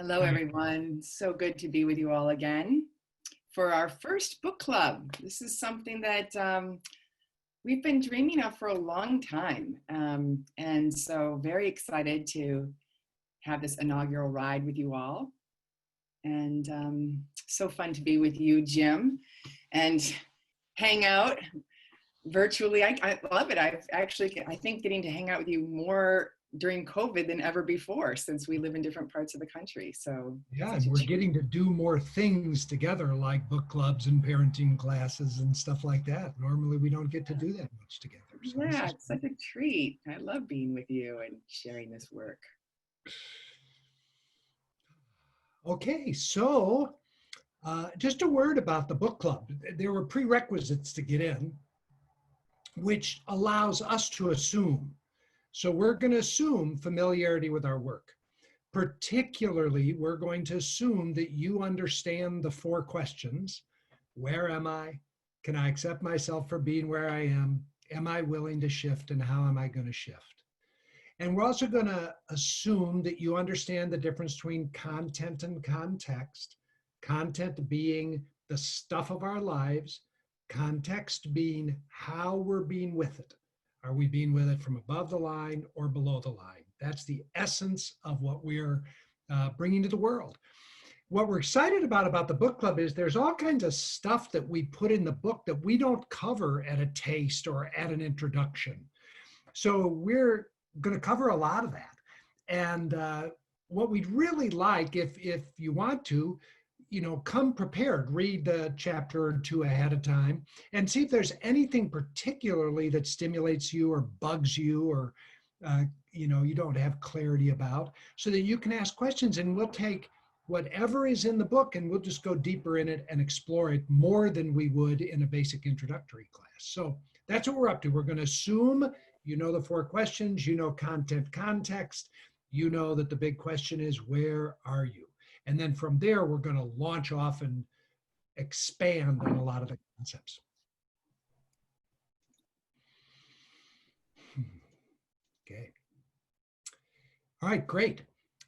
Hello, everyone. So good to be with you all again for our first book club. This is something that we've been dreaming of for a long time. And so very excited to have this inaugural ride with you all. And so fun to be with you, Jim, and hang out virtually. I love it. I think getting to hang out with you more during COVID than ever before, since we live in different parts of the country. So yeah, and we're getting to do more things together, like book clubs and parenting classes and stuff like that. Normally we don't get to do that much together. So yeah, it's such a treat. I love being with you and sharing this work. Okay, so just a word about the book club. There were prerequisites to get in, which allows us to assume. So we're going to assume familiarity with our work. Particularly, we're going to assume that you understand the 4 questions. Where am I? Can I accept myself for being where I am? Am I willing to shift, and how am I going to shift? And we're also going to assume that you understand the difference between content and context. Content being the stuff of our lives, context being how we're being with it. Are we being with it from above the line or below the line? That's the essence of what we're bringing to the world. What we're excited about the book club is there's all kinds of stuff that we put in the book that we don't cover at a taste or at an introduction. So we're going to cover a lot of that. And what we'd really like, if you want to, come prepared, read the chapter or 2 ahead of time and see if there's anything particularly that stimulates you or bugs you or, you don't have clarity about, so that you can ask questions, and we'll take whatever is in the book and we'll just go deeper in it and explore it more than we would in a basic introductory class. So that's what we're up to. We're going to assume you know the 4 questions, content, context, that the big question is, where are you? And then from there, we're going to launch off and expand on a lot of the concepts. Okay. All right, great.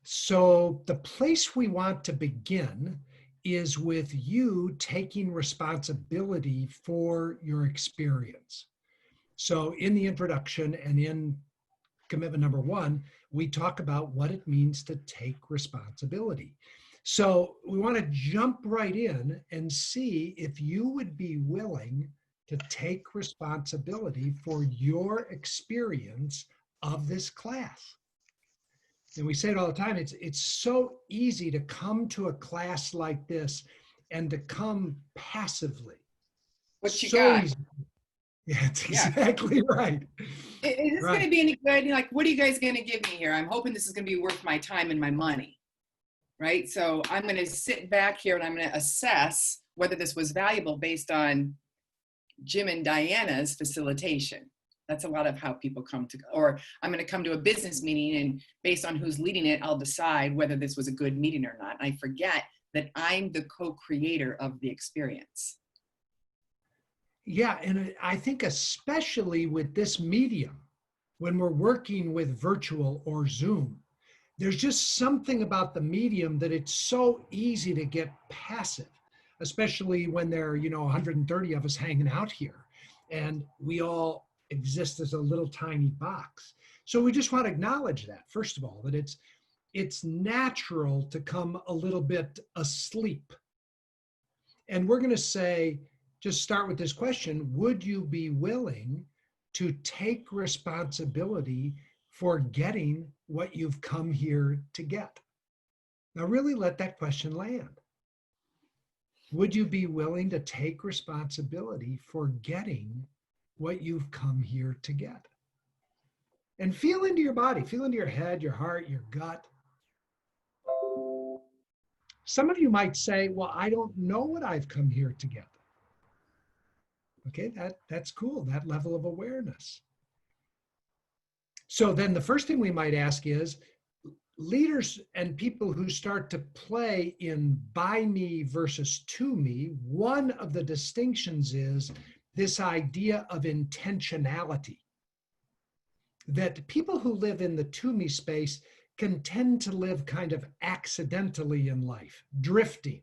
So the place we want to begin is with you taking responsibility for your experience. So in the introduction and in commitment number 1, we talk about what it means to take responsibility. So we want to jump right in and see if you would be willing to take responsibility for your experience of this class. And we say it all the time, it's so easy to come to a class like this and to come passively. What you so got? Easy. Yeah, that's exactly right. Is this going to be any good? Like, what are you guys going to give me here? I'm hoping this is going to be worth my time and my money, right? So I'm going to sit back here and I'm going to assess whether this was valuable based on Jim and Diana's facilitation. That's a lot of how people come to, or I'm going to come to a business meeting and based on who's leading it, I'll decide whether this was a good meeting or not. I forget that I'm the co-creator of the experience. Yeah, and I think especially with this medium, when we're working with virtual or Zoom, there's just something about the medium that it's so easy to get passive, especially when there are, 130 of us hanging out here and we all exist as a little tiny box. So we just want to acknowledge that, first of all, that it's natural to come a little bit asleep. And we're going to say, just start with this question: would you be willing to take responsibility for getting what you've come here to get? Now really let that question land. Would you be willing to take responsibility for getting what you've come here to get? And feel into your body, feel into your head, your heart, your gut. Some of you might say, well, I don't know what I've come here to get. Okay, that's cool, that level of awareness. So then the first thing we might ask is, leaders and people who start to play in by me versus to me, one of the distinctions is this idea of intentionality. That people who live in the to me space can tend to live kind of accidentally in life, drifting.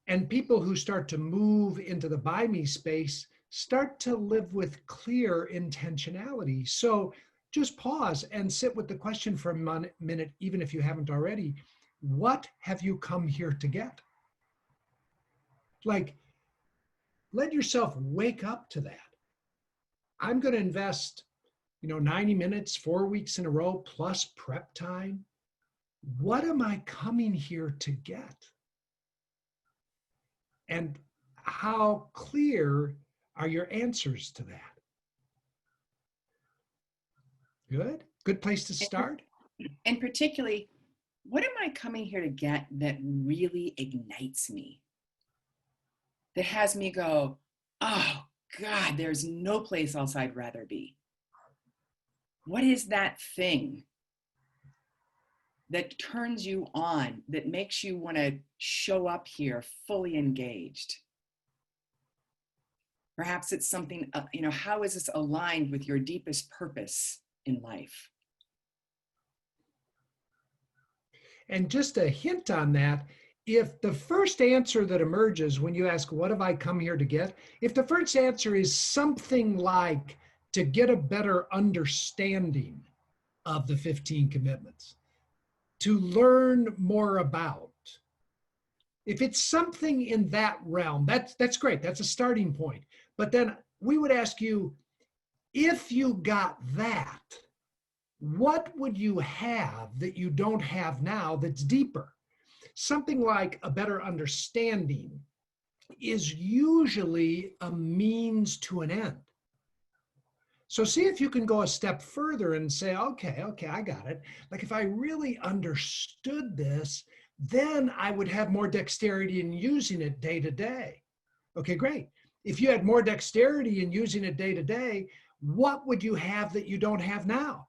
And people who start to move into the by me space start to live with clear intentionality. So just pause and sit with the question for a minute, even if you haven't already. What have you come here to get? Like, let yourself wake up to that. I'm going to invest, 90 minutes, 4 weeks in a row, plus prep time. What am I coming here to get? And how clear are your answers to that? Good. Good place to start. And particularly, what am I coming here to get that really ignites me? That has me go, oh God, there's no place else I'd rather be. What is that thing that turns you on, that makes you want to show up here fully engaged? Perhaps it's something, how is this aligned with your deepest purpose in life? And just a hint on that, if the first answer that emerges when you ask, what have I come here to get? If the first answer is something like to get a better understanding of the 15 commitments, to learn more about, if it's something in that realm, that's great. That's a starting point. But then we would ask you, if you got that, what would you have that you don't have now that's deeper? Something like a better understanding is usually a means to an end. So see if you can go a step further and say, okay, I got it. Like if I really understood this, then I would have more dexterity in using it day to day. Okay, great. If you had more dexterity in using it day to day, what would you have that you don't have now?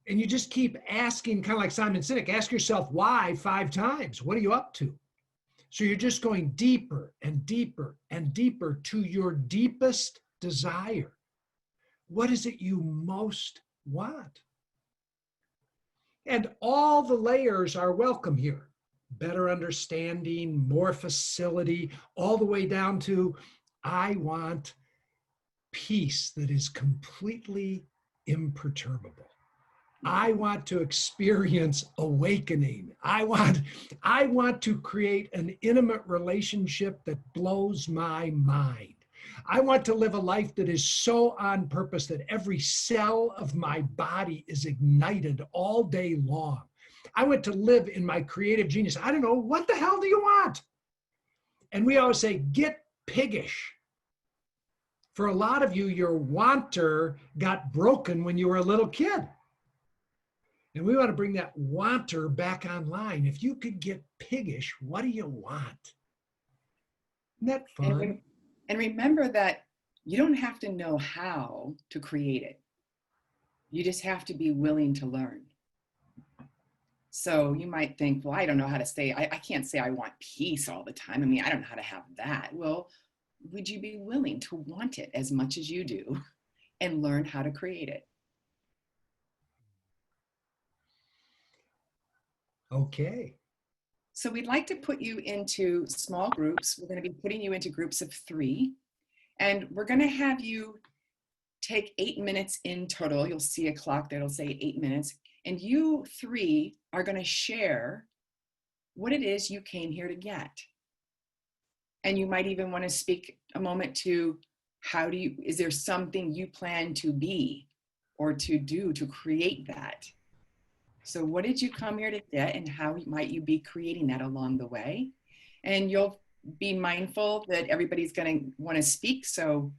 And you just keep asking, kind of like Simon Sinek, ask yourself why 5 times. What are you up to? So you're just going deeper and deeper and deeper to your deepest desire. What is it you most want? And all the layers are welcome here. Better understanding, more facility, all the way down to, I want peace that is completely imperturbable. I want to experience awakening. I want to create an intimate relationship that blows my mind. I want to live a life that is so on purpose that every cell of my body is ignited all day long. I want to live in my creative genius. I don't know, what the hell do you want? And we always say, get piggish. For a lot of you, your wanter got broken when you were a little kid. And we want to bring that wanter back online. If you could get piggish, what do you want? Isn't that fun? And remember that you don't have to know how to create it. You just have to be willing to learn. So you might think, well, I don't know how to say, I can't say I want peace all the time. I mean, I don't know how to have that. Well, would you be willing to want it as much as you do and learn how to create it? Okay. So we'd like to put you into small groups. We're going to be putting you into groups of 3. And we're going to have you take 8 minutes in total. You'll see a clock that'll say 8 minutes. And you 3 are going to share what it is you came here to get. And you might even want to speak a moment to is there something you plan to be or to do to create that? So what did you come here to get, and how might you be creating that along the way? And you'll be mindful that everybody's going to want to speak. So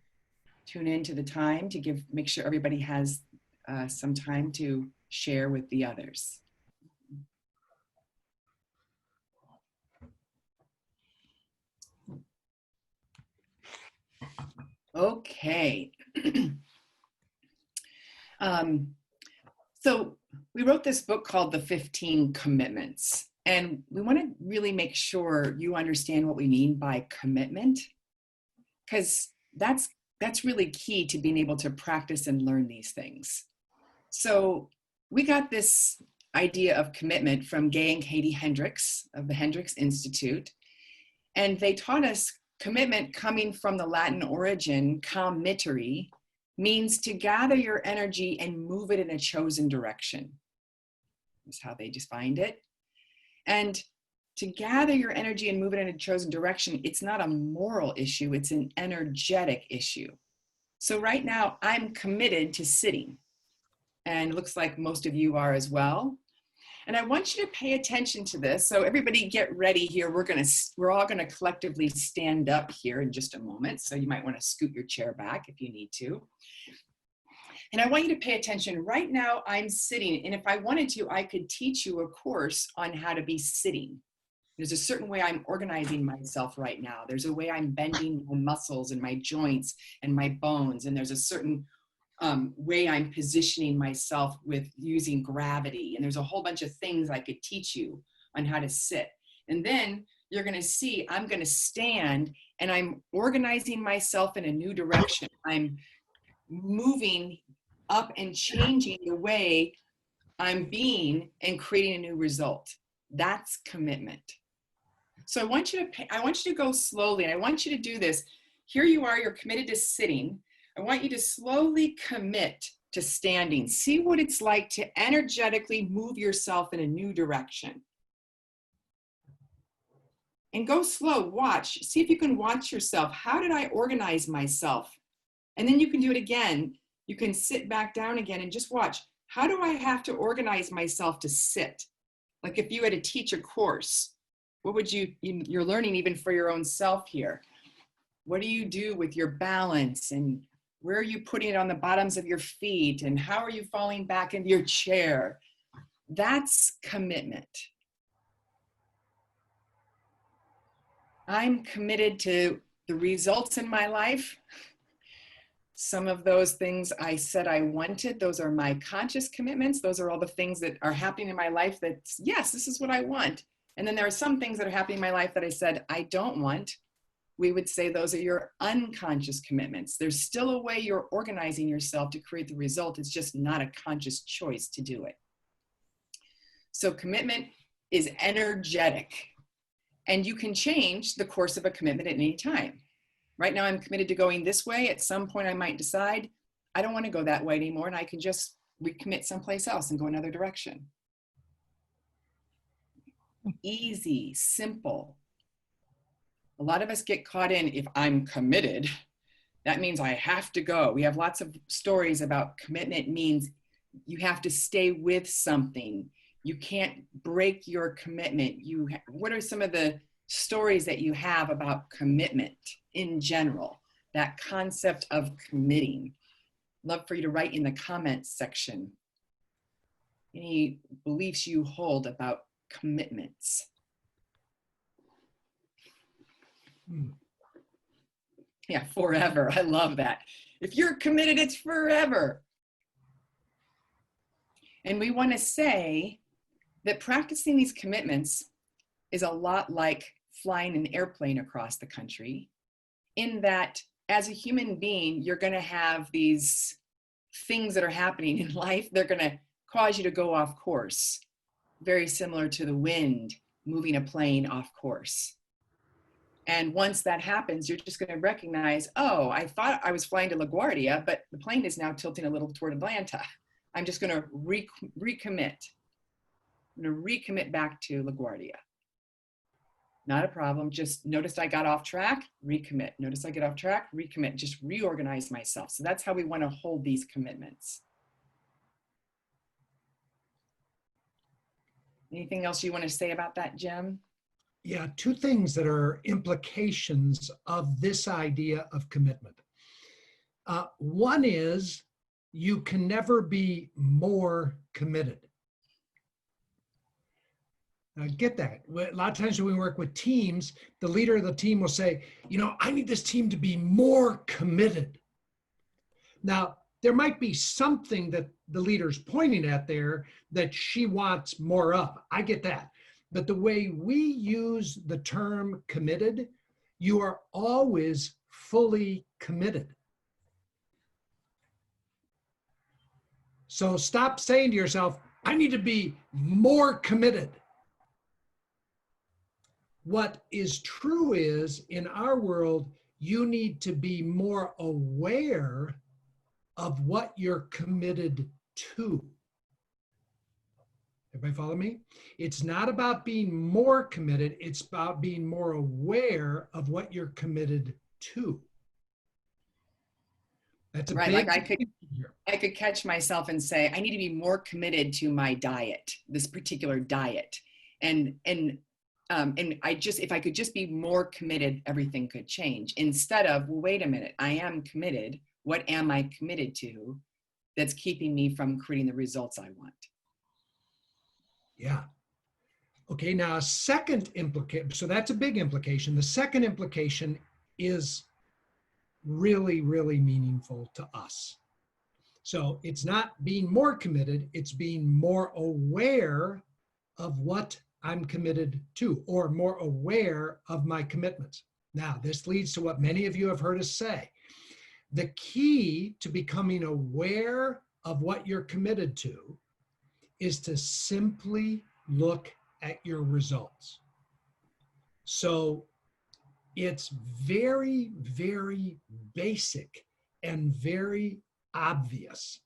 tune into the time to make sure everybody has some time to share with the others. Okay. So we wrote this book called The 15 Commitments, and we want to really make sure you understand what we mean by commitment, because that's really key to being able to practice and learn these things. So we got this idea of commitment from Gay and Katie Hendricks of the Hendricks Institute. And they taught us commitment, coming from the Latin origin, committeri, means to gather your energy and move it in a chosen direction. That's how they defined it. And to gather your energy and move it in a chosen direction, it's not a moral issue, it's an energetic issue. So right now, I'm committed to sitting. And it looks like most of you are as well. And I want you to pay attention to this. So everybody get ready here. We're all gonna collectively stand up here in just a moment. So you might wanna scoot your chair back if you need to. And I want you to pay attention. Right now I'm sitting, and if I wanted to, I could teach you a course on how to be sitting. There's a certain way I'm organizing myself right now. There's a way I'm bending my muscles and my joints and my bones. And there's a certain way I'm positioning myself with using gravity. And there's a whole bunch of things I could teach you on how to sit. And then you're gonna see, I'm gonna stand and I'm organizing myself in a new direction. I'm moving up and changing the way I'm being and creating a new result. That's commitment. So I want you to go slowly, and I want you to do this. Here you are, you're committed to sitting. I want you to slowly commit to standing. See what it's like to energetically move yourself in a new direction. And go slow, watch. See if you can watch yourself. How did I organize myself? And then you can do it again. You can sit back down again and just watch. How do I have to organize myself to sit? Like if you had to teach a course, what would you're learning even for your own self here. What do you do with your balance, and where are you putting it on the bottoms of your feet, and how are you falling back into your chair? That's commitment. I'm committed to the results in my life. Some of those things I said I wanted, those are my conscious commitments. Those are all the things that are happening in my life that, yes, this is what I want. And then there are some things that are happening in my life that I said I don't want. We would say those are your unconscious commitments. There's still a way you're organizing yourself to create the result. It's just not a conscious choice to do it. So commitment is energetic, and you can change the course of a commitment at any time. Right now I'm committed to going this way. At some point I might decide I don't want to go that way anymore, and I can just recommit someplace else and go another direction. Easy, simple. A lot of us get caught in, if I'm committed, that means I have to go. We have lots of stories about commitment means you have to stay with something. You can't break your commitment. What are some of the stories that you have about commitment in general? That concept of committing. Love for you to write in the comments section any beliefs you hold about commitments. Yeah, forever. I love that. If you're committed, it's forever. And we want to say that practicing these commitments is a lot like flying an airplane across the country, in that as a human being, you're going to have these things that are happening in life. They're going to cause you to go off course, very similar to the wind moving a plane off course. And once that happens, you're just going to recognize, oh, I thought I was flying to LaGuardia, but the plane is now tilting a little toward Atlanta. I'm just going to recommit. I'm going to recommit back to LaGuardia. Not a problem. Just notice I got off track, recommit. Notice I get off track, recommit. Just reorganize myself. So that's how we want to hold these commitments. Anything else you want to say about that, Jim? Yeah, two things that are implications of this idea of commitment. One is you can never be more committed. Now, get that. A lot of times when we work with teams, the leader of the team will say, I need this team to be more committed. Now, there might be something that the leader's pointing at there that she wants more of. I get that. But the way we use the term committed, you are always fully committed. So stop saying to yourself, I need to be more committed. What is true is, in our world, you need to be more aware of what you're committed to. Everybody follow me? It's not about being more committed. It's about being more aware of what you're committed to. That's a Right. big Like I could catch myself and say, I need to be more committed to my diet, this particular diet. And if I could just be more committed, everything could change. Instead of, well, wait a minute, I am committed. What am I committed to that's keeping me from creating the results I want? Yeah. Okay, now a second implication, so that's a big implication. The second implication is really, really meaningful to us. So it's not being more committed, it's being more aware of what I'm committed to, or more aware of my commitments. Now, this leads to what many of you have heard us say. The key to becoming aware of what you're committed to is to simply look at your results. So it's very, very basic and very obvious.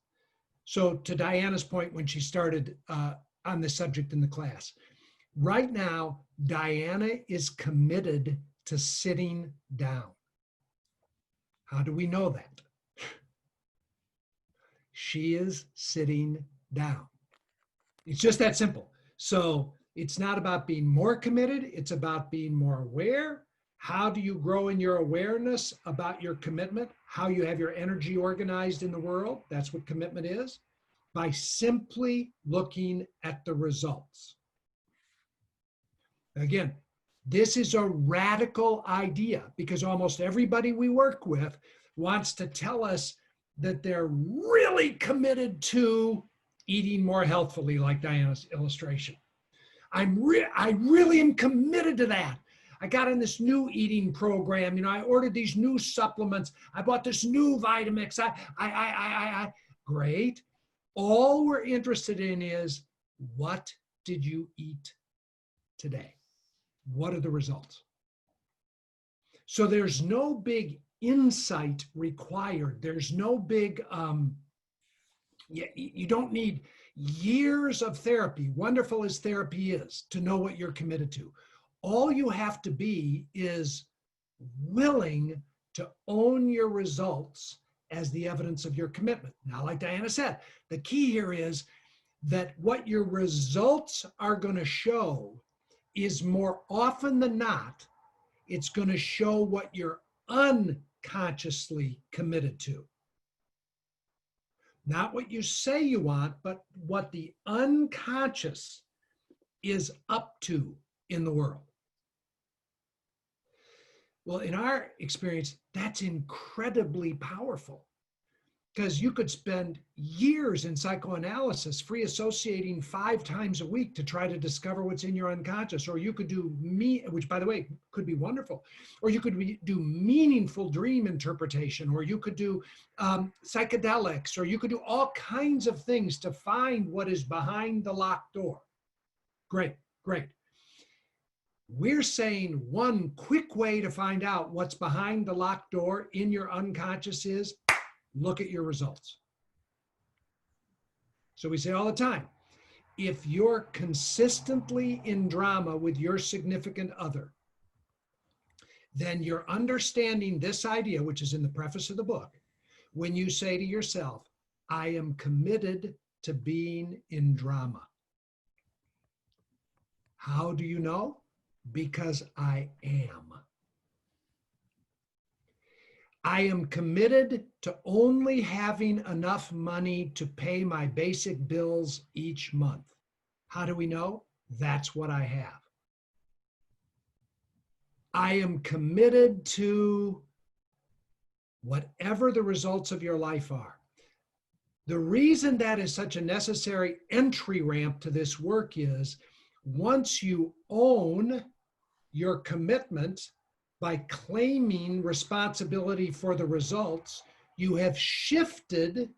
So to Diana's point when she started on this subject in the class, right now, Diana is committed to sitting down. How do we know that? She is sitting down. It's just that simple. So it's not about being more committed. It's about being more aware. How do you grow in your awareness about your commitment? How you have your energy organized in the world? That's what commitment is. By simply looking at the results. Again, this is a radical idea because almost everybody we work with wants to tell us that they're really committed to eating more healthfully, like Diana's illustration. I really am committed to that. I got in this new eating program. You know, I ordered these new supplements. I bought this new Vitamix. Great. All we're interested in is, what did you eat today? What are the results? So there's no big insight required. There's no big, you don't need years of therapy, wonderful as therapy is, to know what you're committed to. All you have to be is willing to own your results as the evidence of your commitment. Now, like Diana said, the key here is that what your results are going to show is, more often than not, it's going to show what you're unconsciously committed to. Not what you say you want, but what the unconscious is up to in the world. Well, in our experience, that's incredibly powerful, because you could spend years in psychoanalysis free associating 5 times a week to try to discover what's in your unconscious. Or you could do which by the way, could be wonderful. Or you could do meaningful dream interpretation, or you could do psychedelics, or you could do all kinds of things to find what is behind the locked door. Great, great. We're saying one quick way to find out what's behind the locked door in your unconscious is, look at your results. So we say all the time, if you're consistently in drama with your significant other, then you're understanding this idea, which is in the preface of the book, when you say to yourself, I am committed to being in drama. How do you know? Because I am. I am committed to only having enough money to pay my basic bills each month. How do we know? That's what I have. I am committed to whatever the results of your life are. The reason that is such a necessary entry ramp to this work is, once you own your commitment by claiming responsibility for the results, you have shifted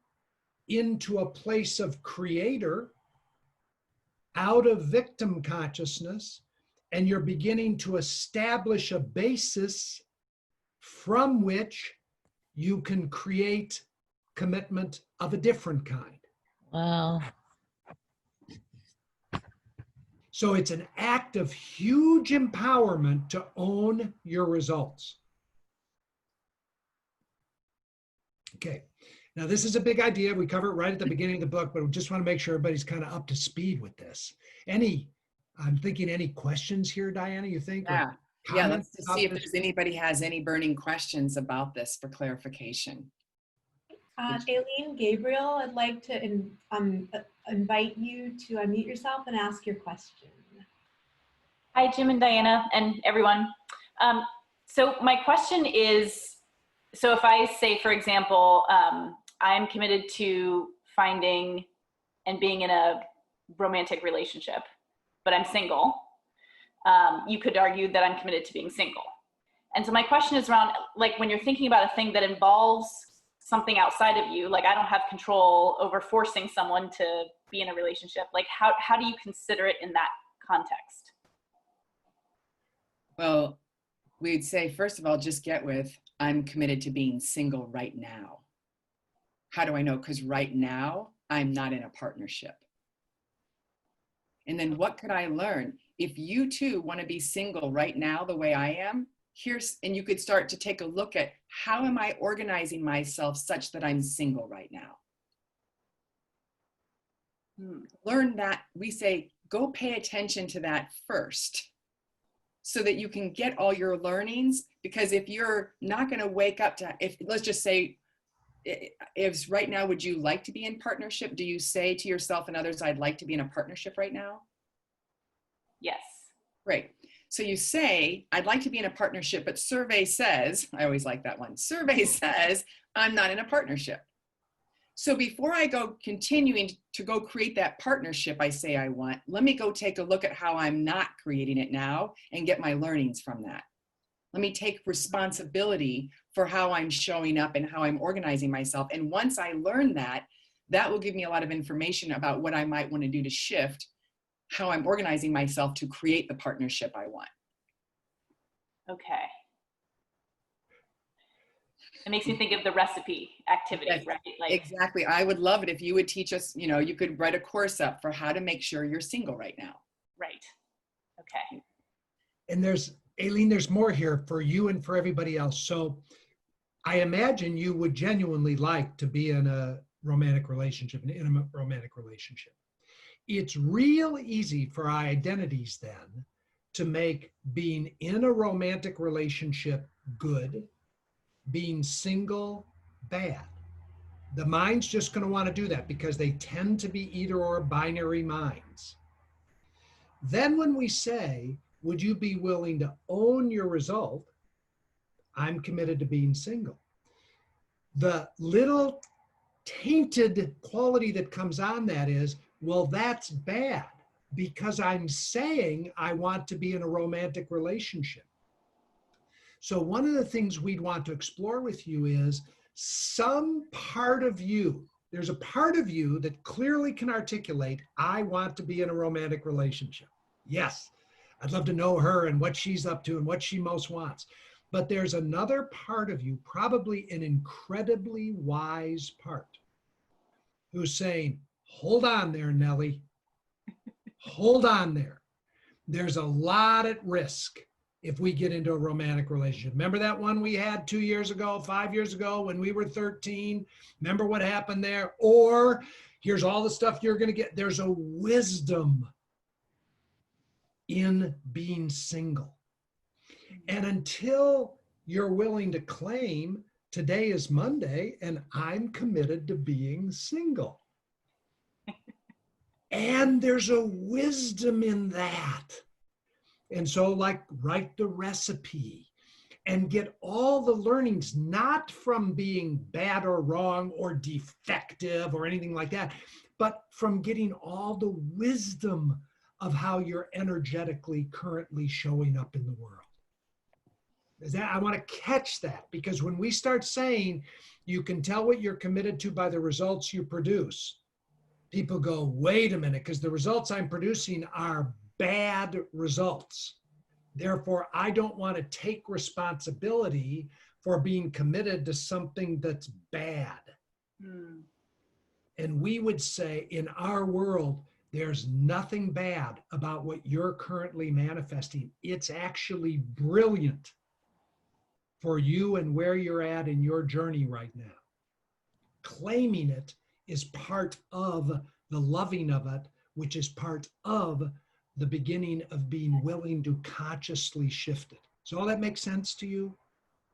into a place of creator, out of victim consciousness, and you're beginning to establish a basis from which you can create commitment of a different kind. Wow. So it's an act of huge empowerment to own your results. Okay, now this is a big idea. We cover it right at the beginning of the book, but we just want to make sure everybody's kind of up to speed with this. I'm thinking any questions here, Diana, you think? Yeah. Yeah, let's just see if this? there's anybody has any burning questions about this for clarification. Aileen, Gabriel, I'd like to invite you to unmute yourself and ask your question. Hi, Jim and Diana and everyone. So my question is, so if I say, for example, I'm committed to finding and being in a romantic relationship, but I'm single, you could argue that I'm committed to being single. And so my question is around, like, when you're thinking about a thing that involves something outside of you, like I don't have control over forcing someone to be in a relationship, like how do you consider it in that context? Well, we'd say, first of all, just get with, I'm committed to being single right now. How do I know? Because right now, I'm not in a partnership. And then what could I learn? If you too want to be single right now the way I am, and you could start to take a look at how am I organizing myself such that I'm single right now? Learn that. We say, go pay attention to that first so that you can get all your learnings. Because if you're not going to wake up to, let's just say, if right now, would you like to be in partnership? Do you say to yourself and others, I'd like to be in a partnership right now? Yes. Great. So you say, I'd like to be in a partnership, but survey says, I always like that one, survey says, I'm not in a partnership. So before I go continuing to go create that partnership I say I want, let me go take a look at how I'm not creating it now and get my learnings from that. Let me take responsibility for how I'm showing up and how I'm organizing myself. And once I learn that, that will give me a lot of information about what I might want to do to shift how I'm organizing myself to create the partnership I want. Okay. It makes me think of the recipe activity, Yes, right? Like, exactly. I would love it if you would teach us, you could write a course up for how to make sure you're single right now. right. Okay. And Aileen, there's more here for you and for everybody else. So I imagine you would genuinely like to be in a romantic relationship, an intimate romantic relationship. It's real easy for our identities then to make being in a romantic relationship good, being single bad. The mind's just going to want to do that because they tend to be either or binary minds. Then when we say, would you be willing to own your result? I'm committed to being single. The little tainted quality that comes on that is, well, that's bad because I'm saying I want to be in a romantic relationship. So one of the things we'd want to explore with you is some part of you, there's a part of you that clearly can articulate, I want to be in a romantic relationship. Yes, I'd love to know her and what she's up to and what she most wants. But there's another part of you, probably an incredibly wise part, who's saying, hold on there, Nellie. Hold on there. There's a lot at risk if we get into a romantic relationship. Remember that one we had 2 years ago, 5 years ago when we were 13? Remember what happened there? Or here's all the stuff you're going to get. There's a wisdom in being single. And until you're willing to claim today is Monday and I'm committed to being single. And there's a wisdom in that. And so like write the recipe and get all the learnings, not from being bad or wrong or defective or anything like that, but from getting all the wisdom of how you're energetically currently showing up in the world. I want to catch that, because when we start saying you can tell what you're committed to by the results you produce, people go, wait a minute, because the results I'm producing are bad results. Therefore, I don't want to take responsibility for being committed to something that's bad. Hmm. And we would say in our world, there's nothing bad about what you're currently manifesting. It's actually brilliant for you and where you're at in your journey right now. Claiming it is part of the loving of it, which is part of the beginning of being willing to consciously shift it. So all that makes sense to you?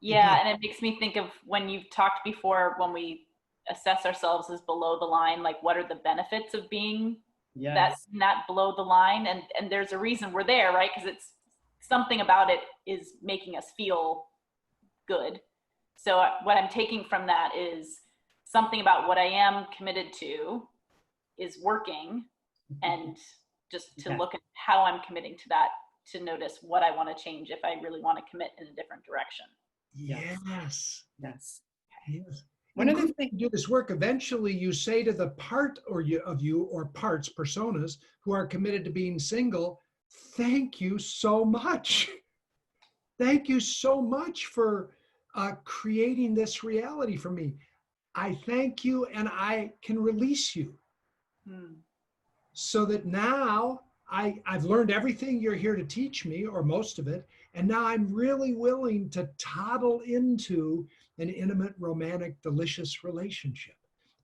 Yeah, and it makes me think of when you've talked before, when we assess ourselves as below the line, like what are the benefits of being Yes. that below the line? And there's a reason we're there, right? Because it's something about it is making us feel good. So what I'm taking from that is something about what I am committed to is working, and just to look at how I'm committing to that, to notice what I want to change if I really want to commit in a different direction. Yes. Yes. Yes. One One of the things, do this work, eventually you say to the part of you or parts, personas, who are committed to being single, thank you so much. Thank you so much for creating this reality for me. I thank you, and I can release you. So that now I've learned everything you're here to teach me, or most of it, and now I'm really willing to toddle into an intimate, romantic, delicious relationship.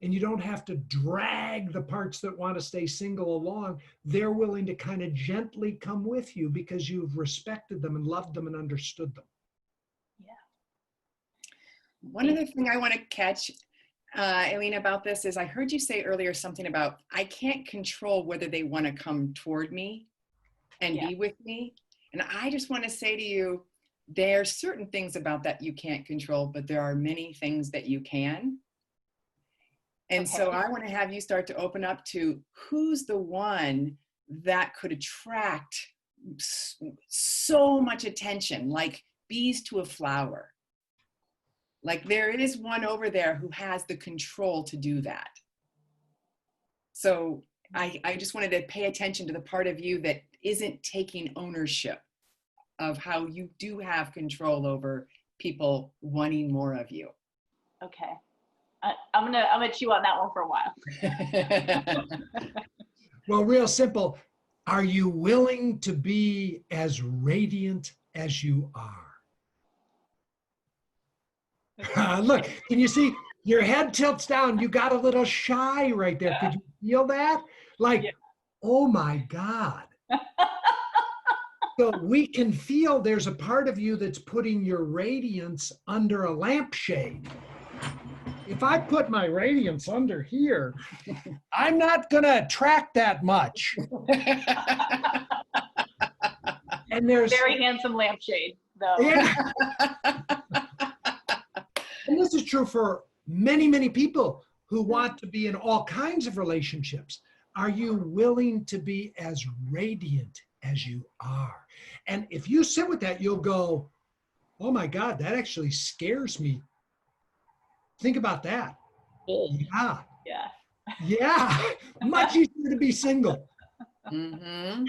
And you don't have to drag the parts that want to stay single along. They're willing to kind of gently come with you because you've respected them and loved them and understood them. Yeah. one other thing I want to catch, Aileen, about this is I heard you say earlier something about I can't control whether they want to come toward me and be with me. And I just want to say to you, there are certain things about that you can't control, but there are many things that you can. And so I want to have you start to open up to who's the one that could attract so much attention, like bees to a flower. Like there is one over there who has the control to do that. So I just wanted to pay attention to the part of you that isn't taking ownership of how you do have control over people wanting more of you. Okay. I'm gonna chew on that one for a while. Well, real simple. Are you willing to be as radiant as you are? Look, can you see your head tilts down? You got a little shy right there. Could you feel that? Like, oh my God. So we can feel there's a part of you that's putting your radiance under a lampshade. If I put my radiance under here, I'm not going to attract that much. And there's very handsome lampshade, though. Yeah. And this is true for many, many people who want to be in all kinds of relationships. Are you willing to be as radiant as you are? And if you sit with that, you'll go, oh my God, that actually scares me. Think about that. Yeah. Yeah. Yeah. Much easier to be single. Mm-hmm.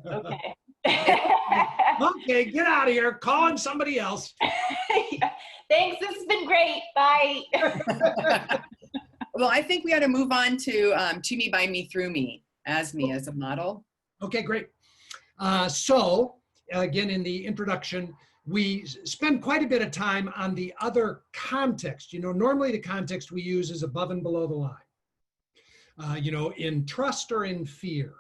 Okay. Okay, get out of here. Calling somebody else. Yeah. Thanks. This has been great. Bye. Well, I think we ought to move on to me, by me, through me, as me as a model. Okay, great. So again, in the introduction, we spend quite a bit of time on the other context. You know, normally the context we use is above and below the line. You know, in trust or in fear.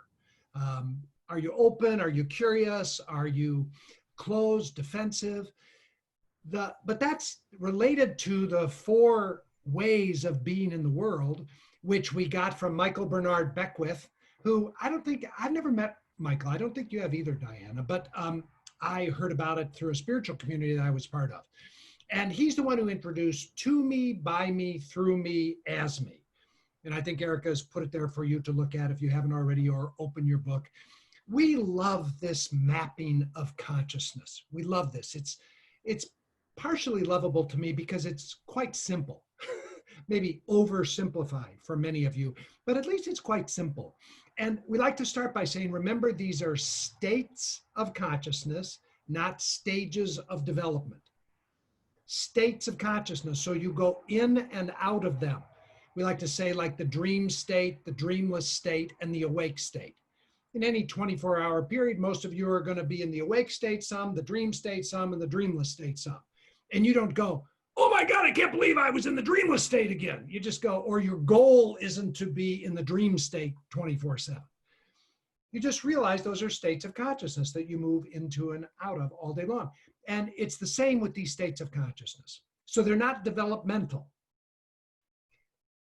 Are you open? Are you curious? Are you closed, defensive? But that's related to the 4 ways of being in the world, which we got from Michael Bernard Beckwith, who I've never met Michael. I don't think you have either, Diana, but I heard about it through a spiritual community that I was part of. And he's the one who introduced to me, by me, through me, as me. And I think Erica has put it there for you to look at if you haven't already, or open your book. We love this mapping of consciousness. We love this. It's partially lovable to me because it's quite simple. Maybe oversimplified for many of you, but at least it's quite simple. And we like to start by saying, remember, these are states of consciousness, not stages of development. States of consciousness. So you go in and out of them. We like to say, like the dream state, the dreamless state, and the awake state. In any 24-hour period, most of you are going to be in the awake state some, the dream state some, and the dreamless state some. And you don't go, oh my God, I can't believe I was in the dreamless state again. You just go, or your goal isn't to be in the dream state 24/7. You just realize those are states of consciousness that you move into and out of all day long. And it's the same with these states of consciousness. So they're not developmental.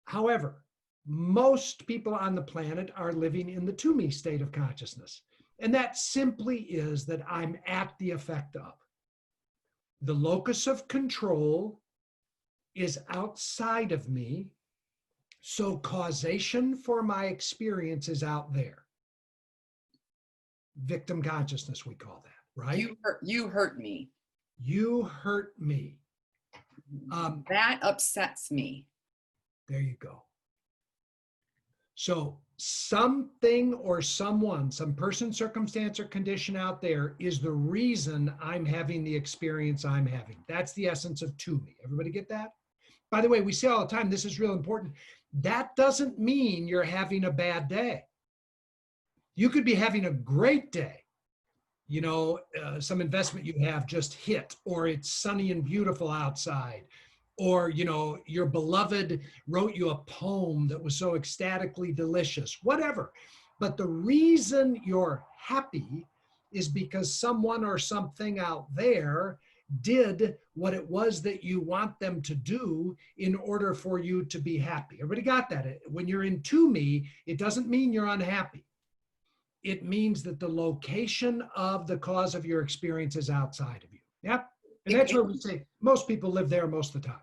However, most people on the planet are living in the to-me state of consciousness. And that simply is that I'm at the effect of. The locus of control is outside of me, so causation for my experience is out there. Victim consciousness, we call that, right? You hurt me. You hurt me. That upsets me. There you go. So something or someone, some person, circumstance, or condition out there is the reason I'm having the experience I'm having. That's the essence of to me. Everybody get that? By the way, we say all the time, this is real important. That doesn't mean you're having a bad day. You could be having a great day. You know, some investment you have just hit, or it's sunny and beautiful outside. Or, you know, your beloved wrote you a poem that was so ecstatically delicious, whatever. But the reason you're happy is because someone or something out there did what it was that you want them to do in order for you to be happy. Everybody got that? When you're in to me, it doesn't mean you're unhappy. It means that the location of the cause of your experience is outside of you. Yep. And that's where we say most people live there most of the time.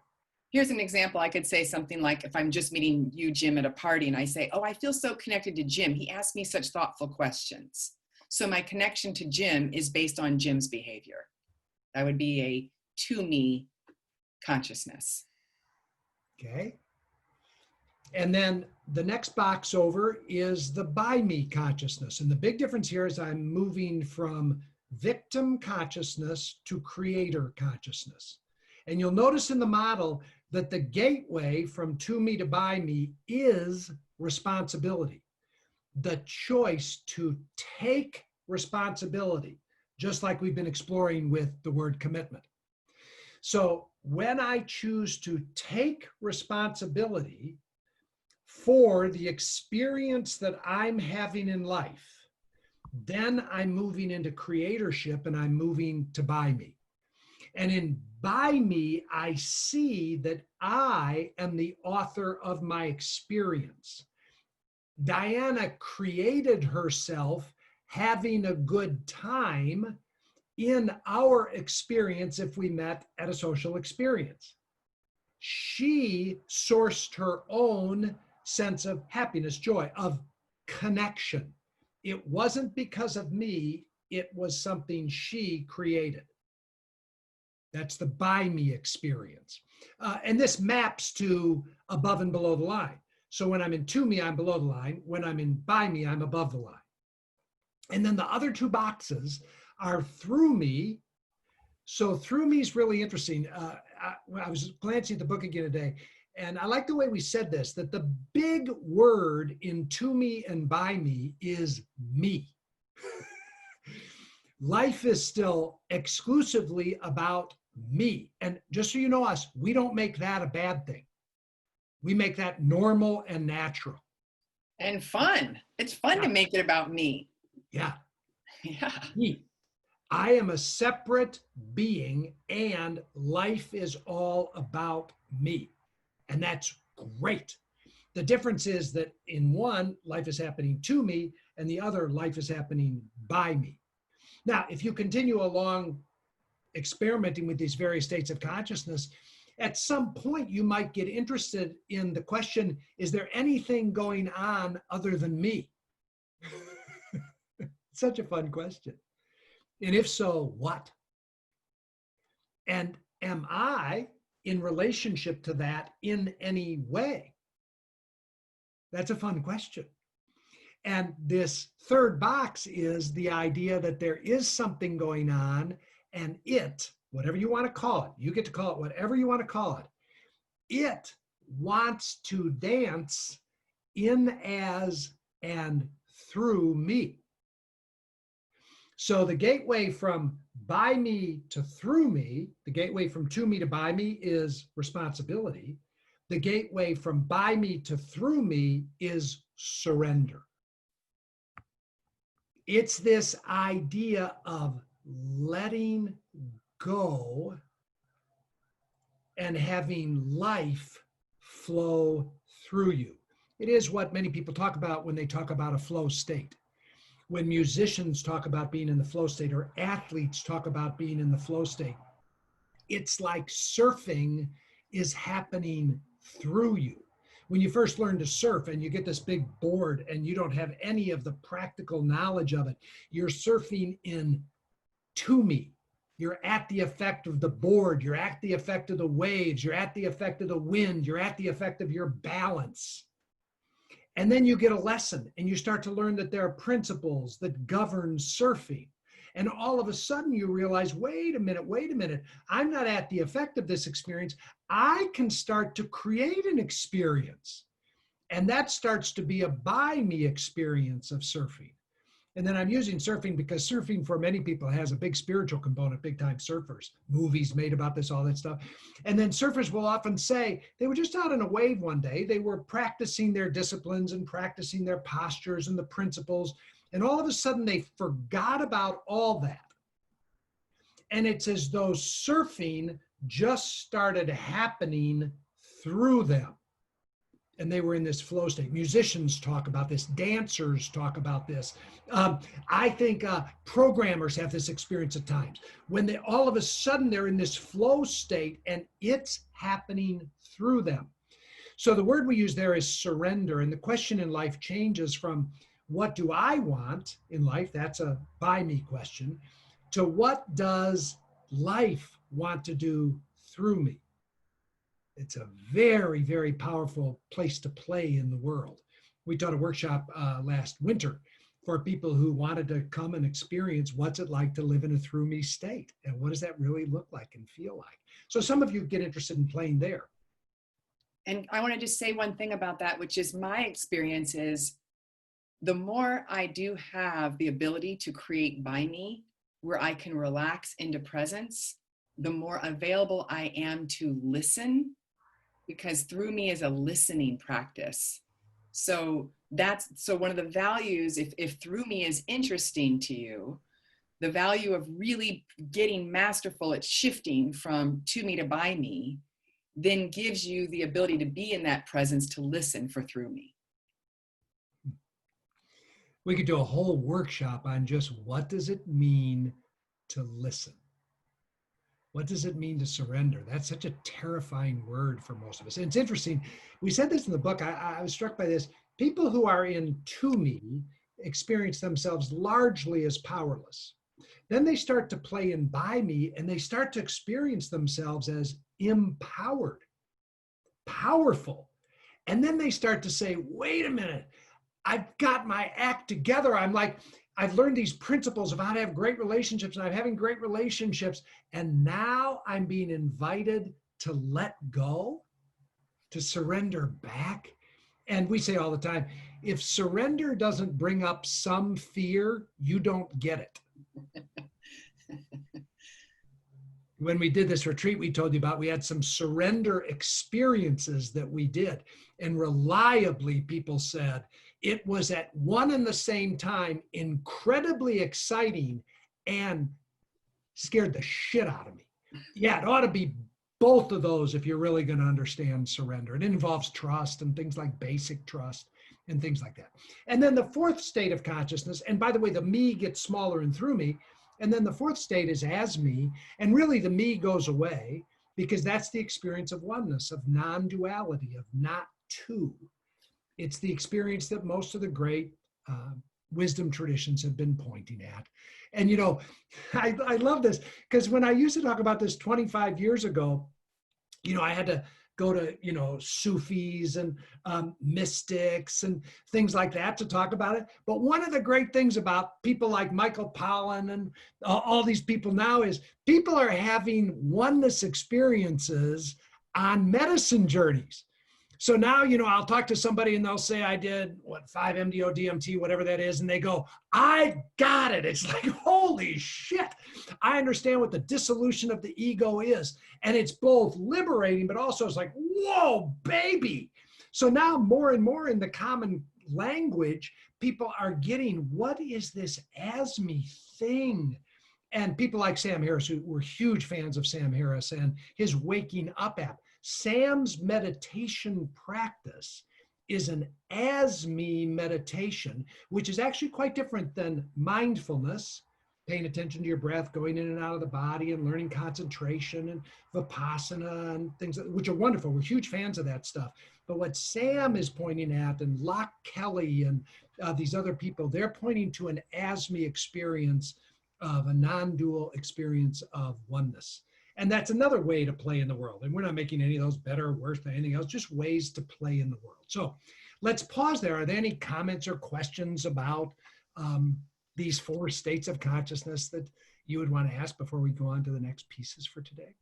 Here's an example. I could say something like, if I'm just meeting you, Jim, at a party, and I say, oh, I feel so connected to Jim. He asked me such thoughtful questions. So my connection to Jim is based on Jim's behavior. That would be a to me consciousness. Okay. And then the next box over is the by me consciousness. And the big difference here is I'm moving from victim consciousness to creator consciousness. And you'll notice in the model that the gateway from to me to by me is responsibility. The choice to take responsibility, just like we've been exploring with the word commitment. So when I choose to take responsibility for the experience that I'm having in life, then I'm moving into creatorship and I'm moving to by me. And in by me, I see that I am the author of my experience. Diana created herself having a good time in our experience if we met at a social experience. She sourced her own sense of happiness, joy, of connection. It wasn't because of me, it was something she created. That's the by me experience. And this maps to above and below the line. So when I'm in to me, I'm below the line. When I'm in by me, I'm above the line. And then the other two boxes are through me. So through me is really interesting. I was glancing at the book again today, and I like the way we said this, that the big word in to me and by me is me. Life is still exclusively about me. And just so you know us, we don't make that a bad thing. We make that normal and natural. And fun. It's fun to make it about me. Yeah. Yeah. Me. I am a separate being and life is all about me. And that's great. The difference is that in one, life is happening to me, and the other, life is happening by me. Now, if you continue along experimenting with these various states of consciousness, at some point you might get interested in the question, is there anything going on other than me? It's Such a fun question. And if so, what? And am I in relationship to that in any way? That's a fun question. And this third box is the idea that there is something going on, and it, whatever you want to call it, you get to call it whatever you want to call it, it wants to dance in, as, and through me. So the gateway from by me to through me, the gateway from to me to by me is responsibility. The gateway from by me to through me is surrender. It's this idea of letting go and having life flow through you. It is what many people talk about when they talk about a flow state. When musicians talk about being in the flow state, or athletes talk about being in the flow state, it's like surfing is happening through you. When you first learn to surf and you get this big board and you don't have any of the practical knowledge of it, you're surfing in to me. You're at the effect of the board, you're at the effect of the waves, you're at the effect of the wind, you're at the effect of your balance. And then you get a lesson and you start to learn that there are principles that govern surfing. And all of a sudden you realize, wait a minute, I'm not at the effect of this experience. I can start to create an experience. And that starts to be a by me experience of surfing. And then I'm using surfing because surfing for many people has a big spiritual component, big time surfers, movies made about this, all that stuff. And then surfers will often say they were just out on a wave one day. They were practicing their disciplines and practicing their postures and the principles. And all of a sudden they forgot about all that. And it's as though surfing just started happening through them. And they were in this flow state. Musicians talk about this. Dancers talk about this. I think programmers have this experience at times when they all of a sudden they're in this flow state and it's happening through them. So the word we use there is surrender. And the question in life changes from what do I want in life? That's a by me question. To what does life want to do through me? It's a very, very powerful place to play in the world. We taught a workshop last winter for people who wanted to come and experience what's it like to live in a through me state and what does that really look like and feel like. So some of you get interested in playing there. And I want to just say one thing about that, which is my experience is the more I do have the ability to create by me, where I can relax into presence, the more available I am to listen, because through me is a listening practice. So one of the values, if through me is interesting to you, the value of really getting masterful at shifting from to me to by me, then gives you the ability to be in that presence to listen for through me. We could do a whole workshop on just what does it mean to listen? What does it mean to surrender? That's such a terrifying word for most of us. And it's interesting. We said this in the book. I was struck by this. People who are in to me experience themselves largely as powerless. Then they start to play in by me and they start to experience themselves as empowered, powerful. And then they start to say, wait a minute, I've got my act together. I've learned these principles of how to have great relationships and I'm having great relationships. And now I'm being invited to let go, to surrender back. And we say all the time, if surrender doesn't bring up some fear, you don't get it. When we did this retreat we told you about, we had some surrender experiences that we did. And reliably people said, it was at one and the same time incredibly exciting and scared the shit out of me. Yeah, it ought to be both of those if you're really going to understand surrender. It involves trust and things like basic trust and things like that. And then the fourth state of consciousness, and by the way, the me gets smaller and through me. And then the fourth state is as me. And really the me goes away because that's the experience of oneness, of non-duality, of not two. It's the experience that most of the great wisdom traditions have been pointing at. And, you know, I love this because when I used to talk about this 25 years ago, you know, I had to go to, you know, Sufis and mystics and things like that to talk about it. But one of the great things about people like Michael Pollan and all these people now is people are having oneness experiences on medicine journeys. So now, you know, I'll talk to somebody and they'll say, I did 5-MeO DMT, whatever that is. And they go, I got it. It's like, holy shit. I understand what the dissolution of the ego is. And it's both liberating, but also it's like, whoa, baby. So now more and more in the common language, people are getting, what is this ASME thing? And people like Sam Harris, who were huge fans of Sam Harris and his Waking Up app. Sam's meditation practice is an ASME meditation, which is actually quite different than mindfulness, paying attention to your breath, going in and out of the body and learning concentration and Vipassana and things, which are wonderful. We're huge fans of that stuff. But what Sam is pointing at, and Locke Kelly and these other people, they're pointing to an ASME experience of a non-dual experience of oneness. And that's another way to play in the world. And we're not making any of those better or worse than anything else, just ways to play in the world. So let's pause there. Are there any comments or questions about these 4 states of consciousness that you would want to ask before we go on to the next pieces for today?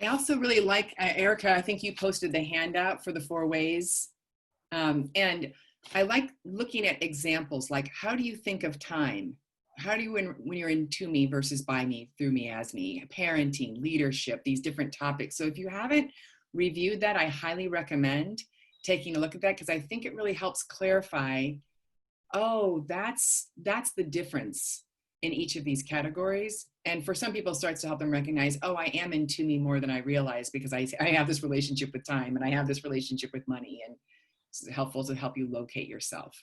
I also really like, Erica, I think you posted the handout for the 4 ways. And I like looking at examples, like how do you think of time? How do you, when you're in to me versus by me, through me, as me, parenting, leadership, these different topics. So if you haven't reviewed that, I highly recommend taking a look at that, because I think it really helps clarify, oh, that's the difference in each of these categories. And for some people, it starts to help them recognize, oh, I am in to me more than I realize, because I have this relationship with time and I have this relationship with money, and it's helpful to help you locate yourself.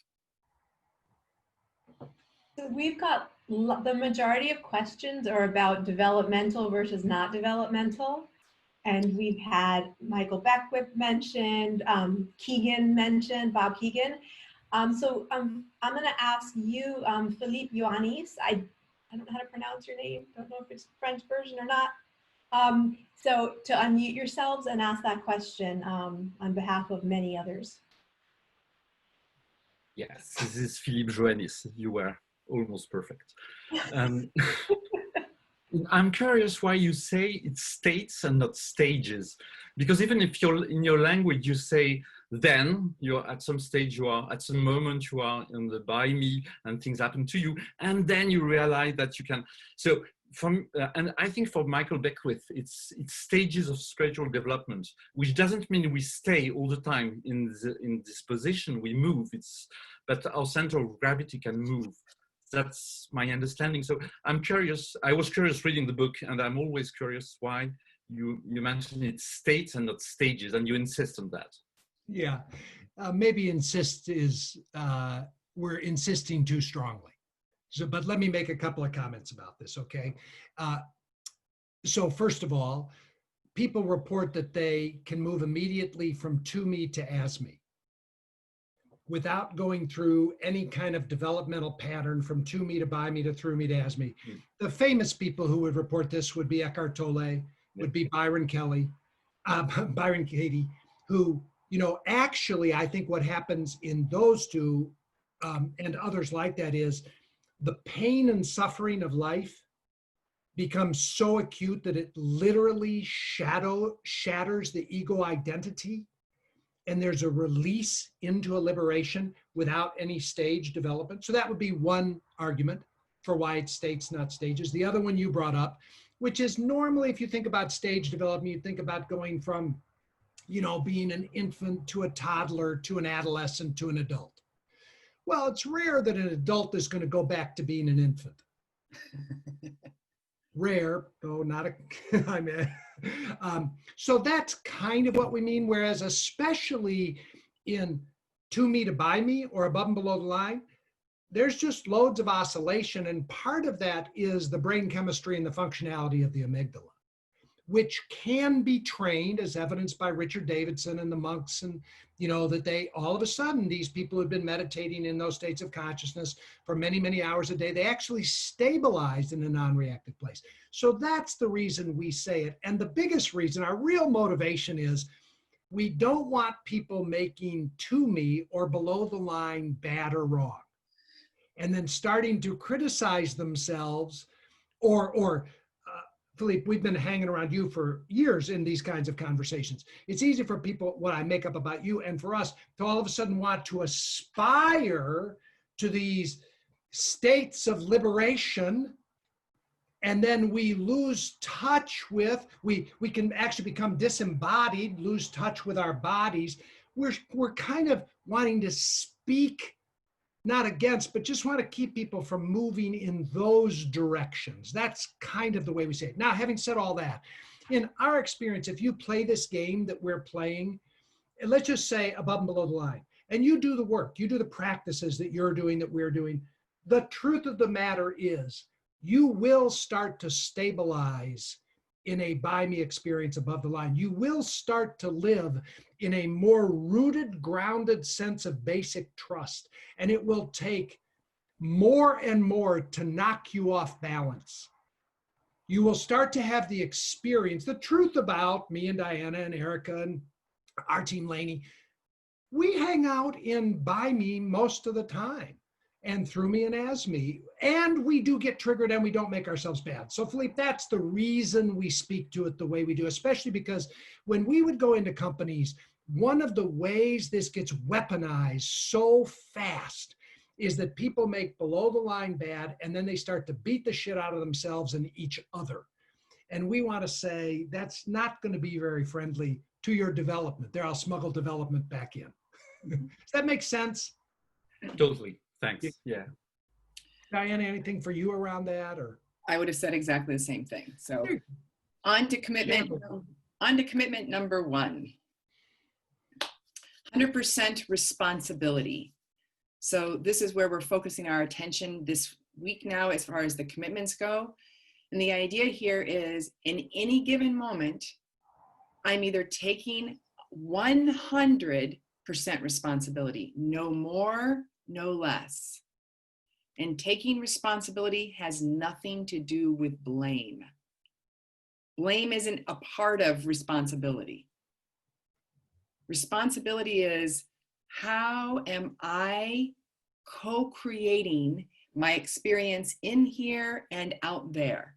So we've got the majority of questions are about developmental versus not developmental. And we've had Michael Beckwith mentioned, Keegan mentioned, Bob Keegan. So I'm going to ask you, Philippe Ioannis. I don't know how to pronounce your name. Don't know if it's French version or not. So to unmute yourselves and ask that question on behalf of many others. Yes, this is Philippe Ioannis. You were almost perfect. I'm curious why you say it's states and not stages, because even if you're in your language, you say then you're at some stage, you are at some moment, you are in the by me and things happen to you. And then you realize that you can. So from, and I think for Michael Beckwith, it's stages of spiritual development, which doesn't mean we stay all the time in this position, we move, but our center of gravity can move. That's my understanding. So I'm curious, I was curious reading the book, and I'm always curious why you mentioned it's states and not stages, and you insist on that. Yeah, maybe insist is, we're insisting too strongly. So, but let me make a couple of comments about this, okay? So first of all, people report that they can move immediately from to me to as me, without going through any kind of developmental pattern from to me to by me to through me to as me. The famous people who would report this would be Eckhart Tolle, would be Byron Katie, who, you know, actually, I think what happens in those two and others like that is the pain and suffering of life becomes so acute that it literally shatters the ego identity. And there's a release into a liberation without any stage development. So that would be one argument for why it's states, not stages. The other one you brought up, which is normally, if you think about stage development, you think about going from, you know, being an infant to a toddler to an adolescent to an adult. Well, it's rare that an adult is going to go back to being an infant. Rare, though not a, I mean, so that's kind of what we mean. Whereas especially in to me to by me or above and below the line, there's just loads of oscillation. And part of that is the brain chemistry and the functionality of the amygdala. which can be trained, as evidenced by Richard Davidson and the monks, and that they all of a sudden, these people who've been meditating in those states of consciousness for many, many hours a day, they actually stabilized in a non-reactive place. So that's the reason we say it. And the biggest reason, our real motivation is, we don't want people making to me or below the line bad or wrong, and then starting to criticize themselves or Philippe, we've been hanging around you for years in these kinds of conversations. It's easy for people, what I make up about you and for us, to all of a sudden want to aspire to these states of liberation, and then we lose touch with, we can actually become disembodied, lose touch with our bodies. We're kind of wanting to speak, not against, but just want to keep people from moving in those directions. That's kind of the way we say it. Now, having said all that, in our experience, if you play this game that we're playing, let's just say above and below the line, and you do the work, you do the practices that you're doing, that we're doing, the truth of the matter is, you will start to stabilize in a by me experience above the line. You will start to live in a more rooted, grounded sense of basic trust. And it will take more and more to knock you off balance. You will start to have the experience, the truth about me and Diana and Erica and our team Lainey. We hang out in by me most of the time, and through me and as me. And we do get triggered and we don't make ourselves bad. So Philippe, that's the reason we speak to it the way we do, especially because when we would go into companies, one of the ways this gets weaponized so fast is that people make below the line bad, and then they start to beat the shit out of themselves and each other. And we want to say, that's not going to be very friendly to your development. There, I'll smuggle development back in. Does that make sense? Totally. Thanks. Yeah. Diana, anything for you around that, or? I would have said exactly the same thing. So on to commitment number 1. 100% responsibility. So this is where we're focusing our attention this week now as far as the commitments go. And the idea here is, in any given moment, I'm either taking 100% responsibility, no more, no less. And taking responsibility has nothing to do with blame. Blame isn't a part of responsibility. Responsibility is, how am I co-creating my experience in here and out there?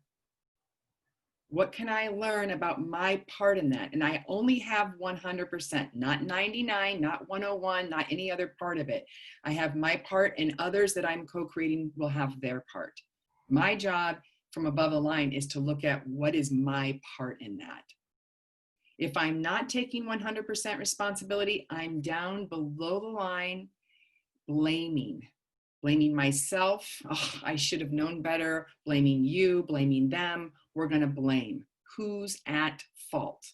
What can I learn about my part in that? And I only have 100%, not 99, not 101, not any other part of it. I have my part, and others that I'm co-creating will have their part. My job from above the line is to look at what is my part in that. If I'm not taking 100% responsibility, I'm down below the line, blaming myself. Oh, I should have known better. Blaming you, blaming them. We're going to blame. Who's at fault?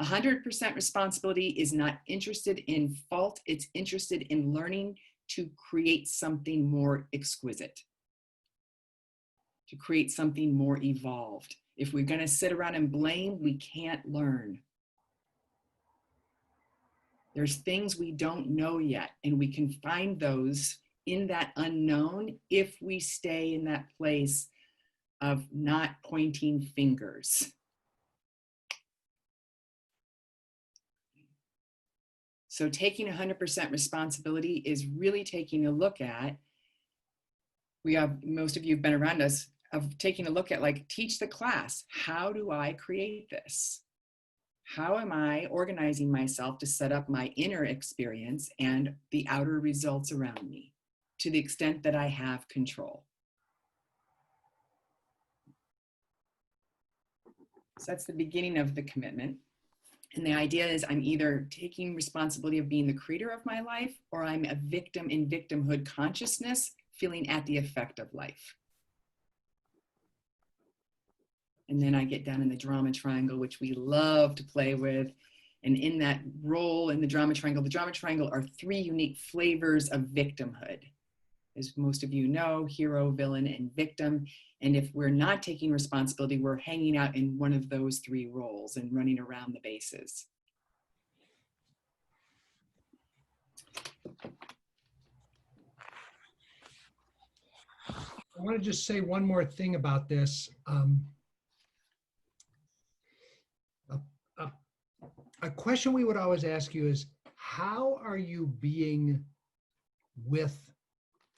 100% responsibility is not interested in fault. It's interested in learning to create something more exquisite, to create something more evolved. If we're going to sit around and blame, we can't learn. There's things we don't know yet, and we can find those in that unknown if we stay in that place of not pointing fingers. So taking 100% responsibility is really taking a look at, most of you have been around us, of taking a look at, like, teach the class. How do I create this? How am I organizing myself to set up my inner experience and the outer results around me to the extent that I have control? So that's the beginning of the commitment. And the idea is, I'm either taking responsibility of being the creator of my life, or I'm a victim in victimhood consciousness, feeling at the effect of life. And then I get down in the drama triangle, which we love to play with. And in that role in the drama triangle are 3 unique flavors of victimhood. as most of you know, hero, villain, and victim. And if we're not taking responsibility, we're hanging out in one of those three roles and running around the bases. I want to just say one more thing about this. A question we would always ask you is, how are you being with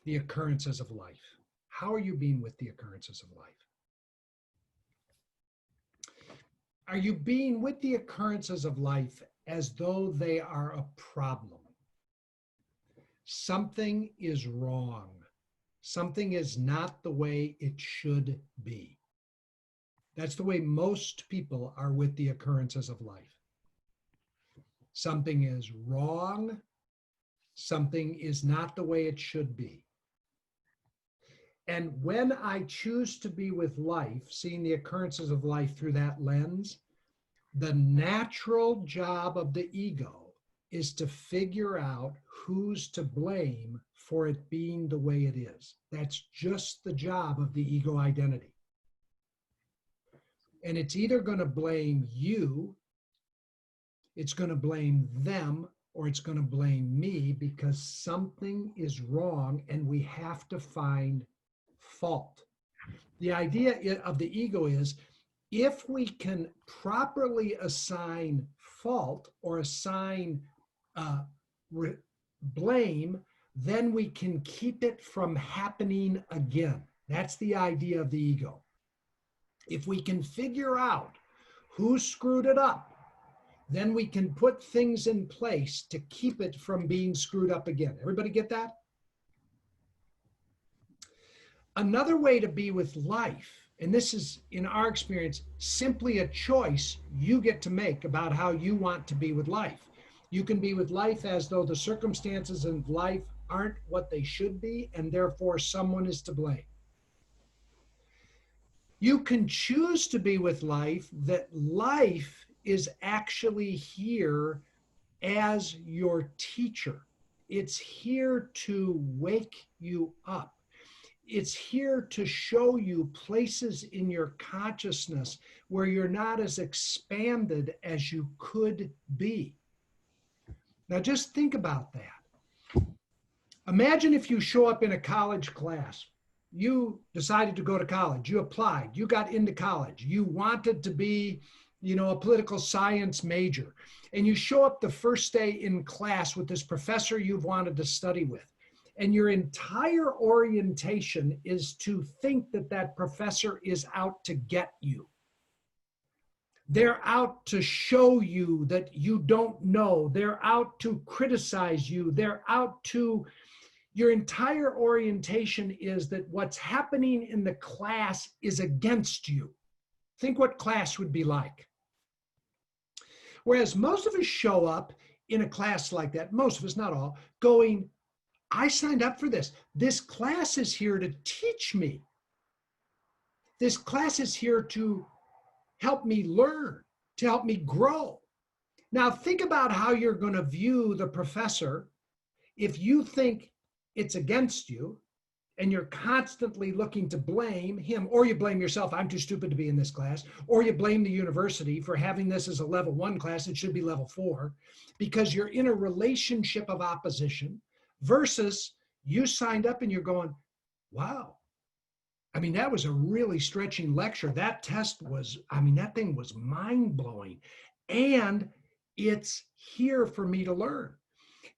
the occurrences of life? How are you being with the occurrences of life? Are you being with the occurrences of life as though they are a problem? Something is wrong. Something is not the way it should be. That's the way most people are with the occurrences of life. Something is wrong. Something is not the way it should be. And when I choose to be with life, seeing the occurrences of life through that lens, the natural job of the ego is to figure out who's to blame for it being the way it is. That's just the job of the ego identity. And it's either going to blame you, it's going to blame them, or it's going to blame me, because something is wrong and we have to find fault. The idea of the ego is, if we can properly assign fault or assign blame, then we can keep it from happening again. That's the idea of the ego. If we can figure out who screwed it up, then we can put things in place to keep it from being screwed up again. Everybody get that? Another way to be with life, and this is, in our experience, simply a choice you get to make about how you want to be with life. You can be with life as though the circumstances of life aren't what they should be, and therefore someone is to blame. You can choose to be with life that life is actually here as your teacher. It's here to wake you up. It's here to show you places in your consciousness where you're not as expanded as you could be. Now just think about that. Imagine if you show up in a college class. You decided to go to college, you applied, you got into college, you wanted to be, a political science major, and you show up the first day in class with this professor you've wanted to study with. And your entire orientation is to think that that professor is out to get you. They're out to show you that you don't know. They're out to criticize you. They're out to, your entire orientation is that what's happening in the class is against you. Think what class would be like. Whereas most of us show up in a class like that, most of us, not all, going, I signed up for this. This class is here to teach me. This class is here to help me learn, to help me grow. Now think about how you're going to view the professor if you think it's against you and you're constantly looking to blame him, or you blame yourself, I'm too stupid to be in this class, or you blame the university for having this as a level 1 class, it should be level 4, because you're in a relationship of opposition. Versus you signed up and you're going, wow. I mean, that was a really stretching lecture. That test was, that thing was mind-blowing. And it's here for me to learn.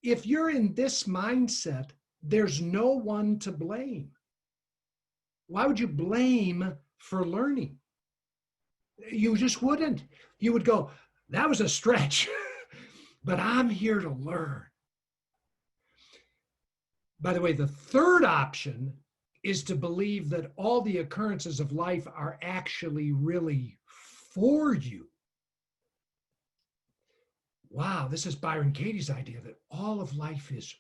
If you're in this mindset, there's no one to blame. Why would you blame for learning? You just wouldn't. You would go, that was a stretch, but I'm here to learn. By the way, the third option is to believe that all the occurrences of life are actually really for you. Wow, this is Byron Katie's idea that all of life is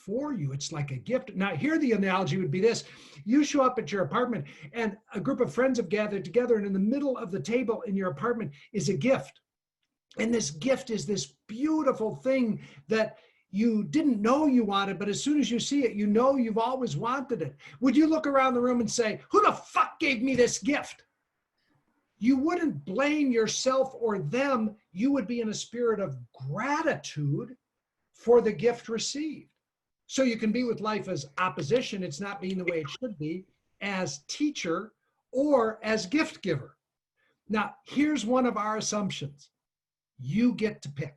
for you. It's like a gift. Now, here the analogy would be this. You show up at your apartment and a group of friends have gathered together, and in the middle of the table in your apartment is a gift. And this gift is this beautiful thing that you didn't know you wanted, but as soon as you see it, you know you've always wanted it. Would you look around the room and say, who the fuck gave me this gift? You wouldn't blame yourself or them. You would be in a spirit of gratitude for the gift received. So you can be with life as opposition, it's not being the way it should be, as teacher or as gift giver. Now, here's one of our assumptions. You get to pick.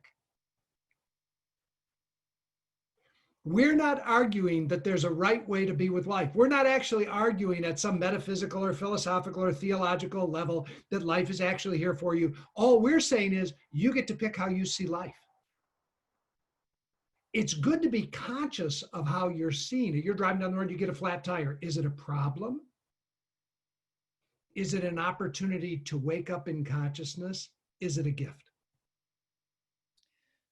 We're not arguing that there's a right way to be with life. We're not actually arguing at some metaphysical or philosophical or theological level that life is actually here for you. All we're saying is you get to pick how you see life. It's good to be conscious of how you're seeing it. You're driving down the road, you get a flat tire. Is it a problem? Is it an opportunity to wake up in consciousness? Is it a gift?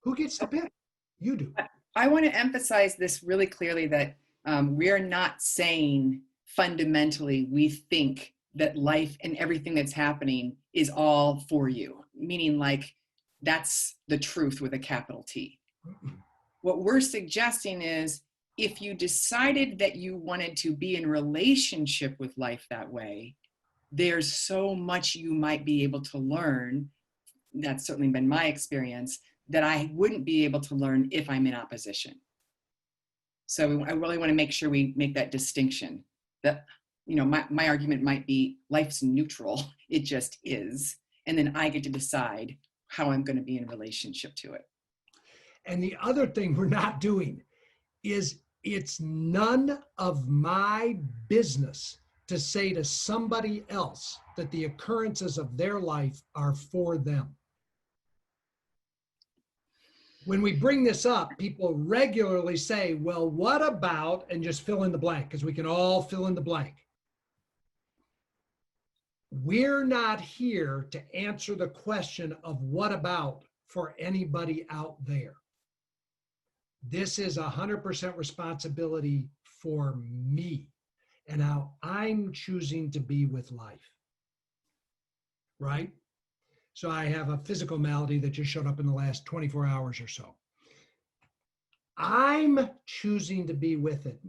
Who gets to pick? You do. I want to emphasize this really clearly, that we're not saying fundamentally we think that life and everything that's happening is all for you, meaning like that's the truth with a capital T. What we're suggesting is if you decided that you wanted to be in relationship with life that way, there's so much you might be able to learn. That's certainly been my experience, that I wouldn't be able to learn if I'm in opposition. So I really want to make sure we make that distinction, that, you know, my argument might be life's neutral, it just is. And then I get to decide how I'm going to be in relationship to it. And the other thing we're not doing is it's none of my business to say to somebody else that the occurrences of their life are for them. When we bring this up, people regularly say, well, what about, and just fill in the blank, because we can all fill in the blank. We're not here to answer the question of what about for anybody out there. This is 100% responsibility for me and how I'm choosing to be with life, right? So I have a physical malady that just showed up in the last 24 hours or so. I'm choosing to be with it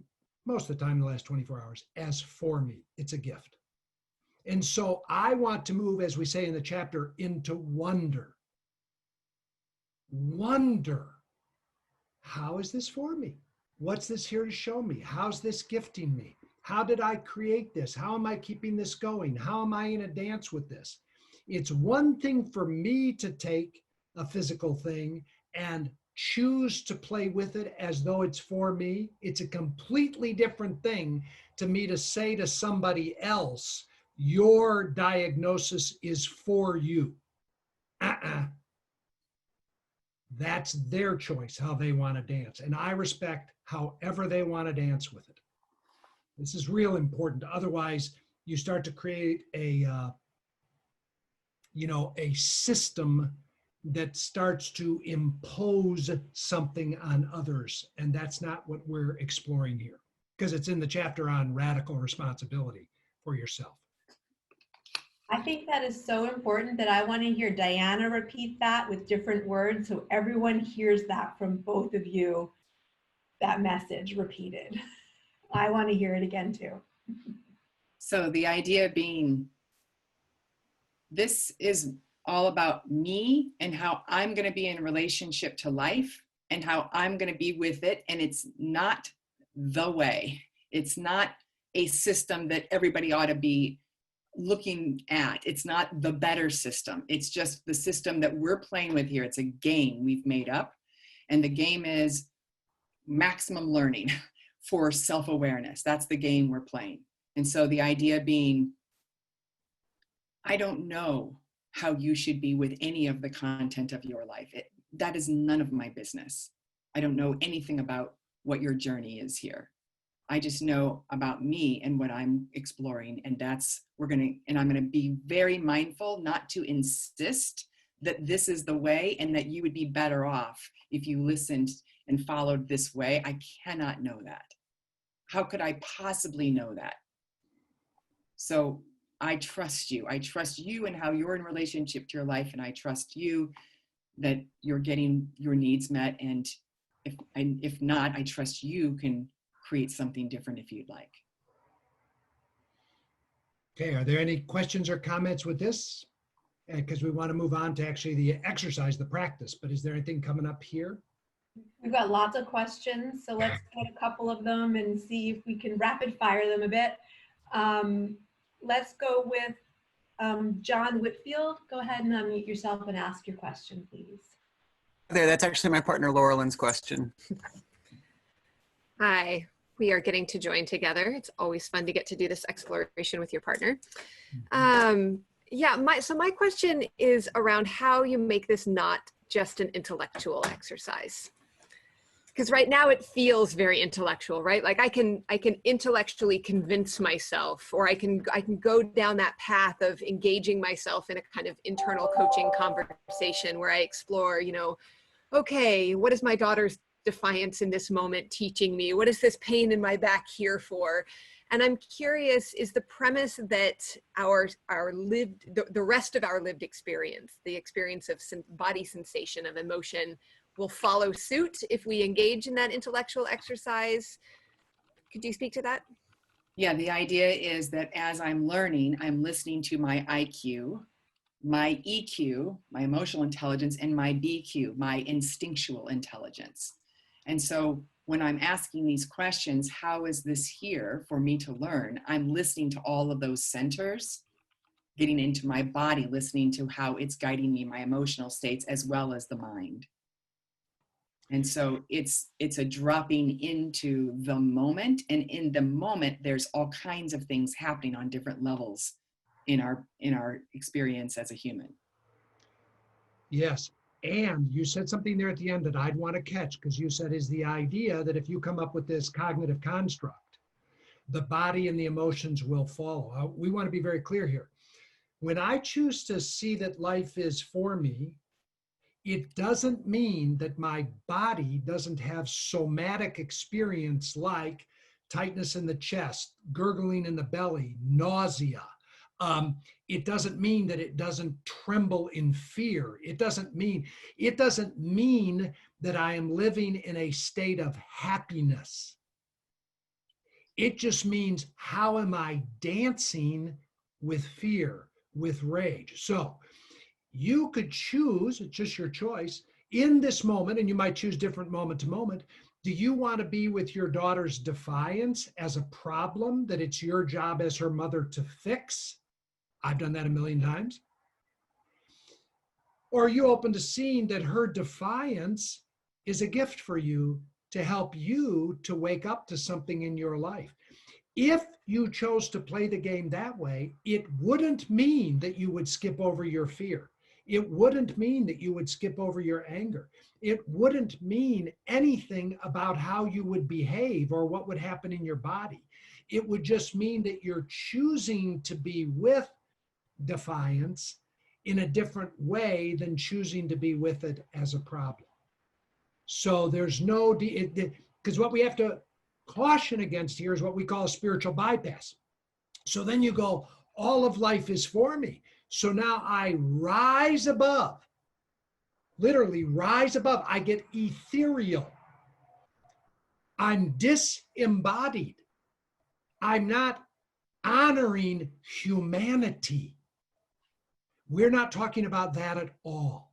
most of the time in the last 24 hours as for me. It's a gift. And so I want to move, as we say in the chapter, into wonder. Wonder. How is this for me? What's this here to show me? How's this gifting me? How did I create this? How am I keeping this going? How am I in a dance with this? It's one thing for me to take a physical thing and choose to play with it as though it's for me. It's a completely different thing to me to say to somebody else, your diagnosis is for you. That's their choice, how they want to dance. And I respect however they want to dance with it. This is real important. Otherwise, you start to create a system that starts to impose something on others. And that's not what we're exploring here, because it's in the chapter on radical responsibility for yourself. I think that is so important that I want to hear Diana repeat that with different words so everyone hears that from both of you, that message repeated. I want to hear it again too. So the idea being, this is all about me and how I'm going to be in relationship to life and how I'm going to be with it. And it's not the way. It's not a system that everybody ought to be looking at. It's not the better system. It's just the system that we're playing with here. It's a game we've made up. And the game is maximum learning for self-awareness. That's the game we're playing. And so the idea being, I don't know how you should be with any of the content of your life. That is none of my business. I don't know anything about what your journey is here. I just know about me and what I'm exploring. And I'm going to be very mindful not to insist that this is the way and that you would be better off if you listened and followed this way. I cannot know that. How could I possibly know that? So I trust you. I trust you and how you're in relationship to your life. And I trust you that you're getting your needs met. And if not, I trust you can create something different if you'd like. Okay, are there any questions or comments with this? Because we want to move on to actually the exercise, the practice, but is there anything coming up here? We've got lots of questions, so let's get a couple of them and see if we can rapid fire them a bit. Let's go with John Whitfield. Go ahead and unmute yourself and ask your question, please. There, that's actually my partner Laurelyn's question. Hi, we are getting to join together. It's always fun to get to do this exploration with your partner. So my question is around how you make this not just an intellectual exercise. Because right now it feels very intellectual, right? Like I can intellectually convince myself, or I can go down that path of engaging myself in a kind of internal coaching conversation where I explore, okay, what is my daughter's defiance in this moment teaching me? What is this pain in my back here for? And I'm curious, is the premise that the rest of our lived experience, the experience of body sensation, of emotion, will follow suit if we engage in that intellectual exercise? Could you speak to that? Yeah, the idea is that as I'm learning, I'm listening to my IQ, my EQ, my emotional intelligence, and my BQ, my instinctual intelligence. And so when I'm asking these questions, how is this here for me to learn? I'm listening to all of those centers, getting into my body, listening to how it's guiding me, my emotional states, as well as the mind. And so it's a dropping into the moment, and in the moment, there's all kinds of things happening on different levels in our experience as a human. Yes. And you said something there at the end that I'd want to catch, because you said is the idea that if you come up with this cognitive construct, the body and the emotions will follow. We want to be very clear here. When I choose to see that life is for me, it doesn't mean that my body doesn't have somatic experience like tightness in the chest, gurgling in the belly, nausea. It doesn't mean that it doesn't tremble in fear. It doesn't mean that I am living in a state of happiness. It just means, how am I dancing with fear, with rage? So you could choose, it's just your choice, in this moment, and you might choose different moment to moment. Do you want to be with your daughter's defiance as a problem that it's your job as her mother to fix? I've done that a million times. Or are you open to seeing that her defiance is a gift for you to help you to wake up to something in your life? If you chose to play the game that way, it wouldn't mean that you would skip over your fear. It wouldn't mean that you would skip over your anger. It wouldn't mean anything about how you would behave or what would happen in your body. It would just mean that you're choosing to be with defiance in a different way than choosing to be with it as a problem. So there's no, because what we have to caution against here is what we call a spiritual bypass. So then you go, all of life is for me. So now I rise above, literally rise above. I get ethereal. I'm disembodied. I'm not honoring humanity. We're not talking about that at all.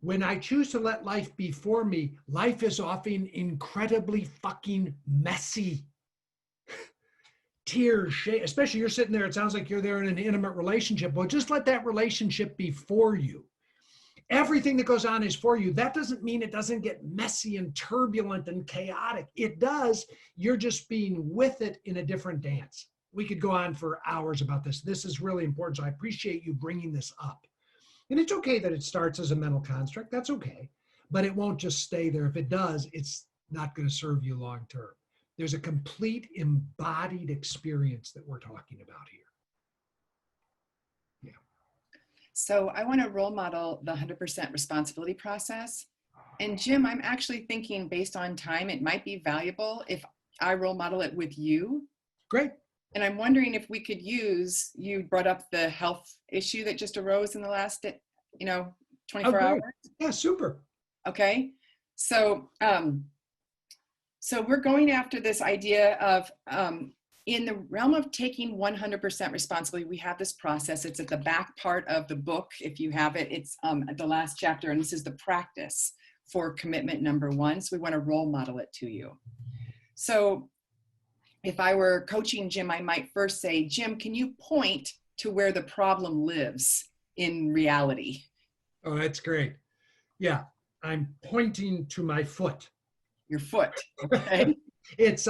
When I choose to let life be for me, life is often incredibly fucking messy. Tears, shame, especially you're sitting there, it sounds like you're there in an intimate relationship. Well, just let that relationship be for you. Everything that goes on is for you. That doesn't mean it doesn't get messy and turbulent and chaotic. It does. You're just being with it in a different dance. We could go on for hours about this. This is really important. So I appreciate you bringing this up. And it's okay that it starts as a mental construct. That's okay. But it won't just stay there. If it does, it's not going to serve you long term. There's a complete embodied experience that we're talking about here. Yeah. So I want to role model the 100% responsibility process. And Jim, I'm actually thinking based on time, it might be valuable if I role model it with you. Great. And I'm wondering if we could use, you brought up the health issue that just arose in the last, 24 hours. Yeah, super. Okay. So, so we're going after this idea of, in the realm of taking 100% responsibility, we have this process. It's at the back part of the book. If you have it, it's at the last chapter, and this is the practice for commitment number 1. So we want to role model it to you. So if I were coaching Jim, I might first say, Jim, can you point to where the problem lives in reality? Oh, that's great. Yeah, I'm pointing to my foot. Your foot, okay? It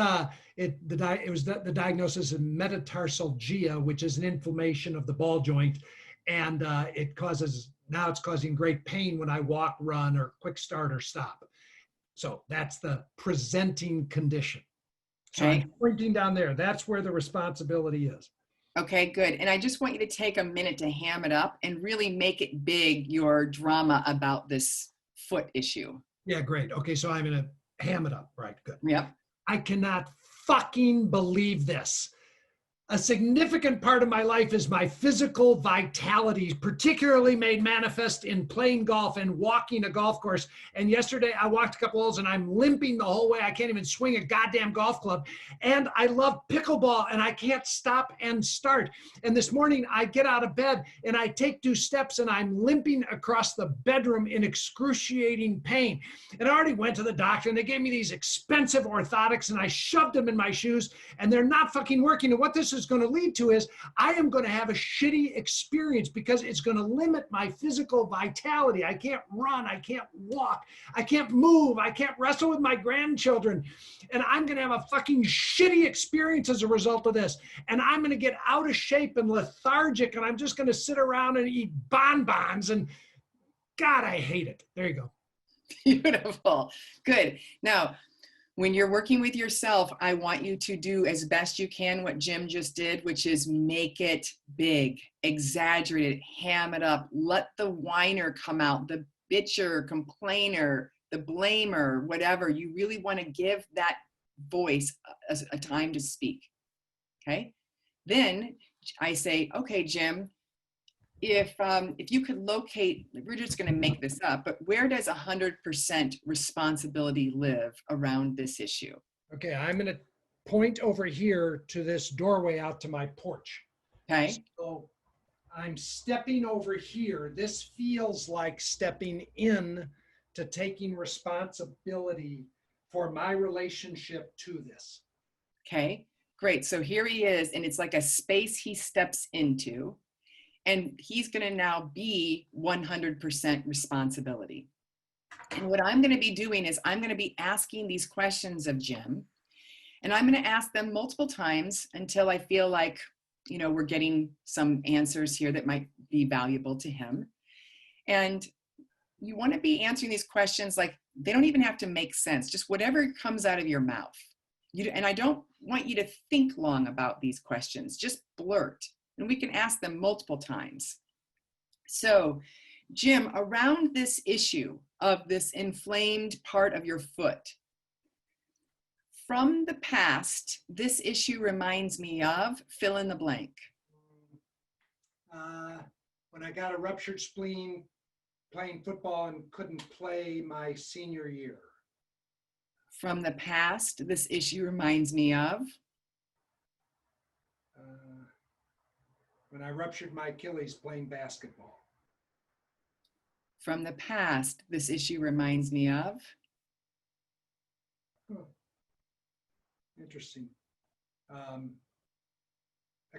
was the diagnosis of metatarsal which is an inflammation of the ball joint, and now it's causing great pain when I walk, run, or quick start or stop. So that's the presenting condition. So Okay. I'm pointing down there. That's where the responsibility is. Okay, good. And I just want you to take a minute to ham it up and really make it big, your drama about this foot issue. Yeah, great. Okay, so I'm going to ham it up. Right, good. Yep. I cannot fucking believe this. A significant part of my life is my physical vitality, particularly made manifest in playing golf and walking a golf course. And yesterday I walked a couple holes and I'm limping the whole way. I can't even swing a goddamn golf club. And I love pickleball and I can't stop and start. And this morning I get out of bed and I take 2 steps and I'm limping across the bedroom in excruciating pain. And I already went to the doctor and they gave me these expensive orthotics and I shoved them in my shoes and they're not fucking working. And what this is going to lead to is I am going to have a shitty experience because it's going to limit my physical vitality. I can't run. I can't walk. I can't move. I can't wrestle with my grandchildren. And I'm going to have a fucking shitty experience as a result of this. And I'm going to get out of shape and lethargic. And I'm just going to sit around and eat bonbons. And God, I hate it. There you go. Beautiful. Good. Now, when you're working with yourself, I want you to do as best you can what Jim just did, which is make it big, exaggerate it, ham it up, let the whiner come out, the bitcher, complainer, the blamer, whatever. You really want to give that voice a time to speak, okay? Then I say, okay, Jim, if you could locate, we're just going to make this up, but where does 100% responsibility live around this issue? Okay, I'm going to point over here to this doorway out to my porch. Okay. So I'm stepping over here. This feels like stepping in to taking responsibility for my relationship to this. Okay, great. So here he is, and it's like a space he steps into. And he's going to now be 100% responsibility. And what I'm going to be doing is I'm going to be asking these questions of Jim, and I'm going to ask them multiple times until I feel like, you know, we're getting some answers here that might be valuable to him. And you want to be answering these questions like they don't even have to make sense, just whatever comes out of your mouth. And I don't want you to think long about these questions, just blurt. And we can ask them multiple times. So, Jim, around this issue of this inflamed part of your foot, from the past, this issue reminds me of fill in the blank. When I got a ruptured spleen playing football and couldn't play my senior year. From the past, this issue reminds me of when I ruptured my Achilles playing basketball. From the past, this issue reminds me of Interesting. A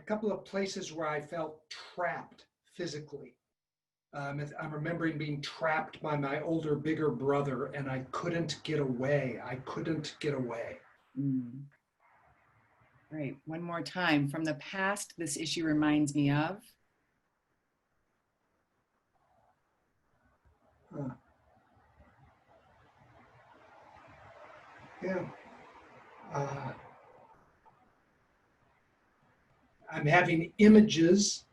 couple of places where I felt trapped physically. I'm remembering being trapped by my older, bigger brother, and I couldn't get away. Great. One more time. From the past, this issue reminds me of I'm having images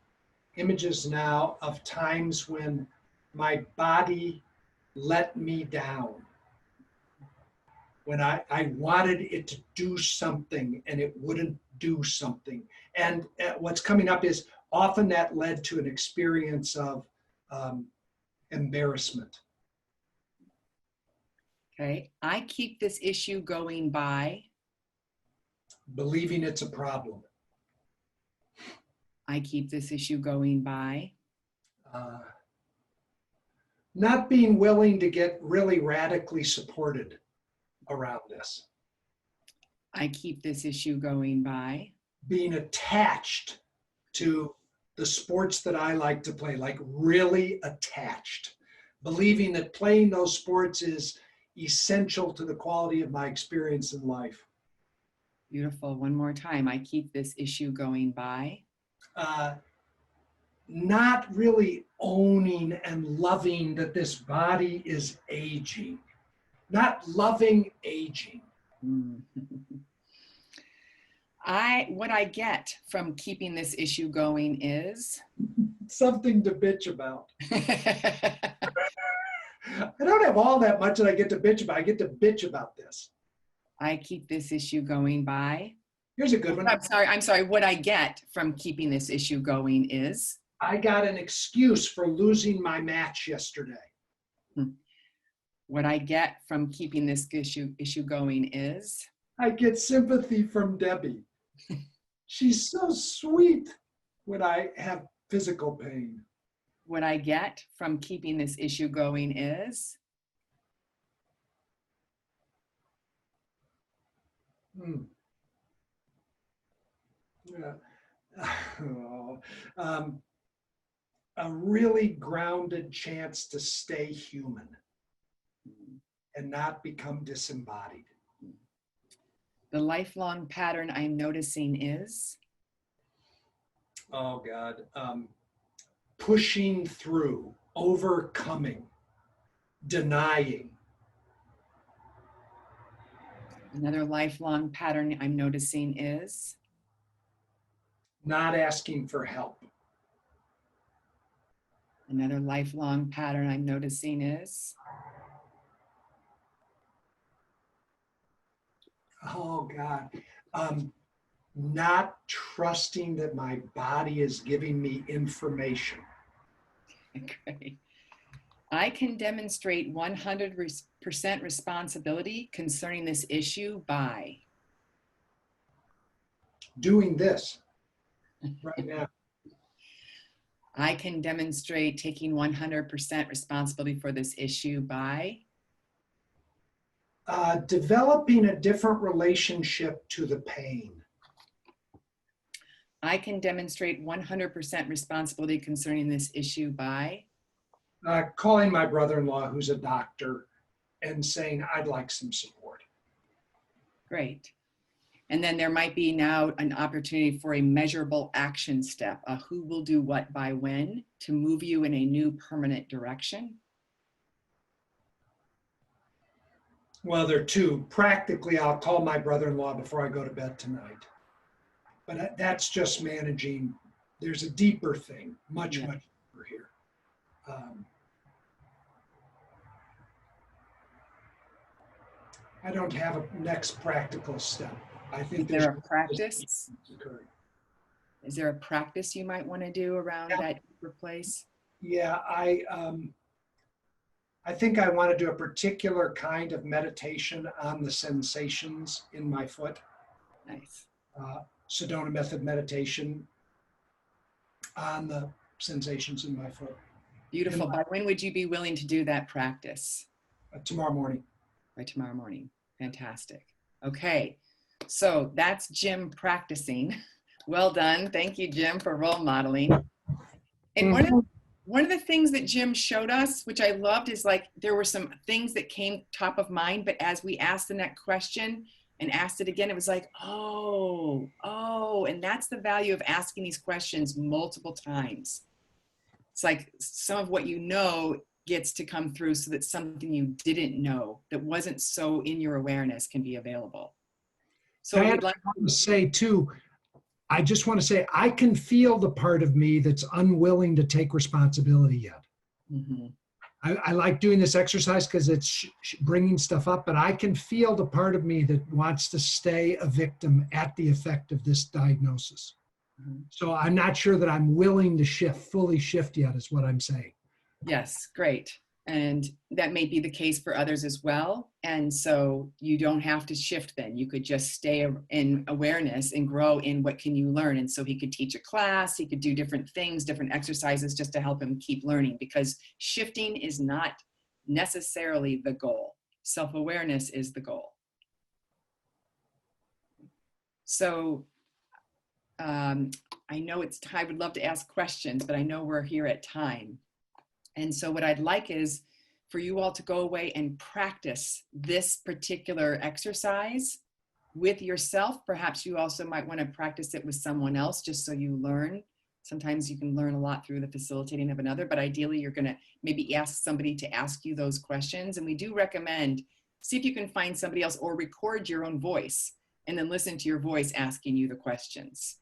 now of times when my body let me down. When I wanted it to do something and it wouldn't do something. And what's coming up is often that led to an experience of embarrassment. Okay. I keep this issue going by. Believing it's a problem. I keep this issue going by. Not being willing to get really radically supported around this. I keep this issue going by. Being attached to the sports that I like to play, like really attached. Believing that playing those sports is essential to the quality of my experience in life. Beautiful. One more time. I keep this issue going by. Not really owning and loving that this body is aging. Not loving aging. What I get from keeping this issue going is Something to bitch about. I don't have all that much that I get to bitch about. I get to bitch about this. I keep this issue going by. Here's a good one. I'm sorry. What I get from keeping this issue going is I got an excuse for losing my match yesterday. What I get from keeping this issue going is I get sympathy from Debbie. She's so sweet when I have physical pain. what I get from keeping this issue going is a really grounded chance to stay human and not become disembodied. the lifelong pattern I'm noticing is Oh God, pushing through, overcoming, denying. another lifelong pattern I'm noticing is Not asking for help. another lifelong pattern I'm noticing is Oh God, not trusting that my body is giving me information. great. I can demonstrate 100% responsibility concerning this issue by Doing this right now. I can demonstrate taking 100% responsibility for this issue by Developing a different relationship to the pain. I can demonstrate 100% responsibility concerning this issue by Calling my brother-in-law, who's a doctor, and saying, I'd like some support. great. And then there might be now an opportunity for a measurable action step, a who will do what by when to move you in a new permanent direction. Well, there are two. Practically, I'll call my brother-in-law before I go to bed tonight. But that's just managing. There's a deeper thing, much deeper here. I don't have a next practical step. I think Is there a practice? occurring. Is there a practice you might want to do around that deeper place? Yeah, I think I want to do a particular kind of meditation on the sensations in my foot. Nice. Sedona method meditation on the sensations in my foot. Beautiful. By when would you be willing to do that practice? Tomorrow morning. By tomorrow morning. Fantastic. Okay. So that's Jim practicing. Well done. Thank you, Jim, for role modeling. And one of the things that Jim showed us, which I loved, is like there were some things that came top of mind, but as we asked the next question and asked it again, it was like, oh, and that's the value of asking these questions multiple times. It's like some of what you know gets to come through so that something you didn't know that wasn't so in your awareness can be available. So I we'd like to say too, I just want to say, I can feel the part of me that's unwilling to take responsibility yet. mm-hmm. I like doing this exercise because it's bringing stuff up, but I can feel the part of me that wants to stay a victim at the effect of this diagnosis. Mm-hmm. So I'm not sure that I'm willing to fully shift yet is what I'm saying. Yes, great. And that may be the case for others as well. And so you don't have to shift then. You could just stay in awareness and grow in what can you learn. And so he could teach a class, he could do different things, different exercises just to help him keep learning, because shifting is not necessarily the goal. Self-awareness is the goal. So I know I would love to ask questions, but I know we're here at time. And so what I'd like is for you all to go away and practice this particular exercise with yourself. Perhaps you also might want to practice it with someone else just so you learn. Sometimes you can learn a lot through the facilitating of another, but ideally you're going to maybe ask somebody to ask you those questions. And we do recommend, see if you can find somebody else or record your own voice and then listen to your voice asking you the questions.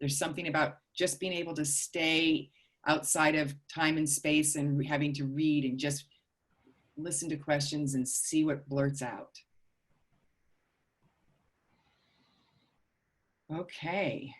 There's something about just being able to stay outside of time and space and having to read and just listen to questions and see what blurts out. Okay.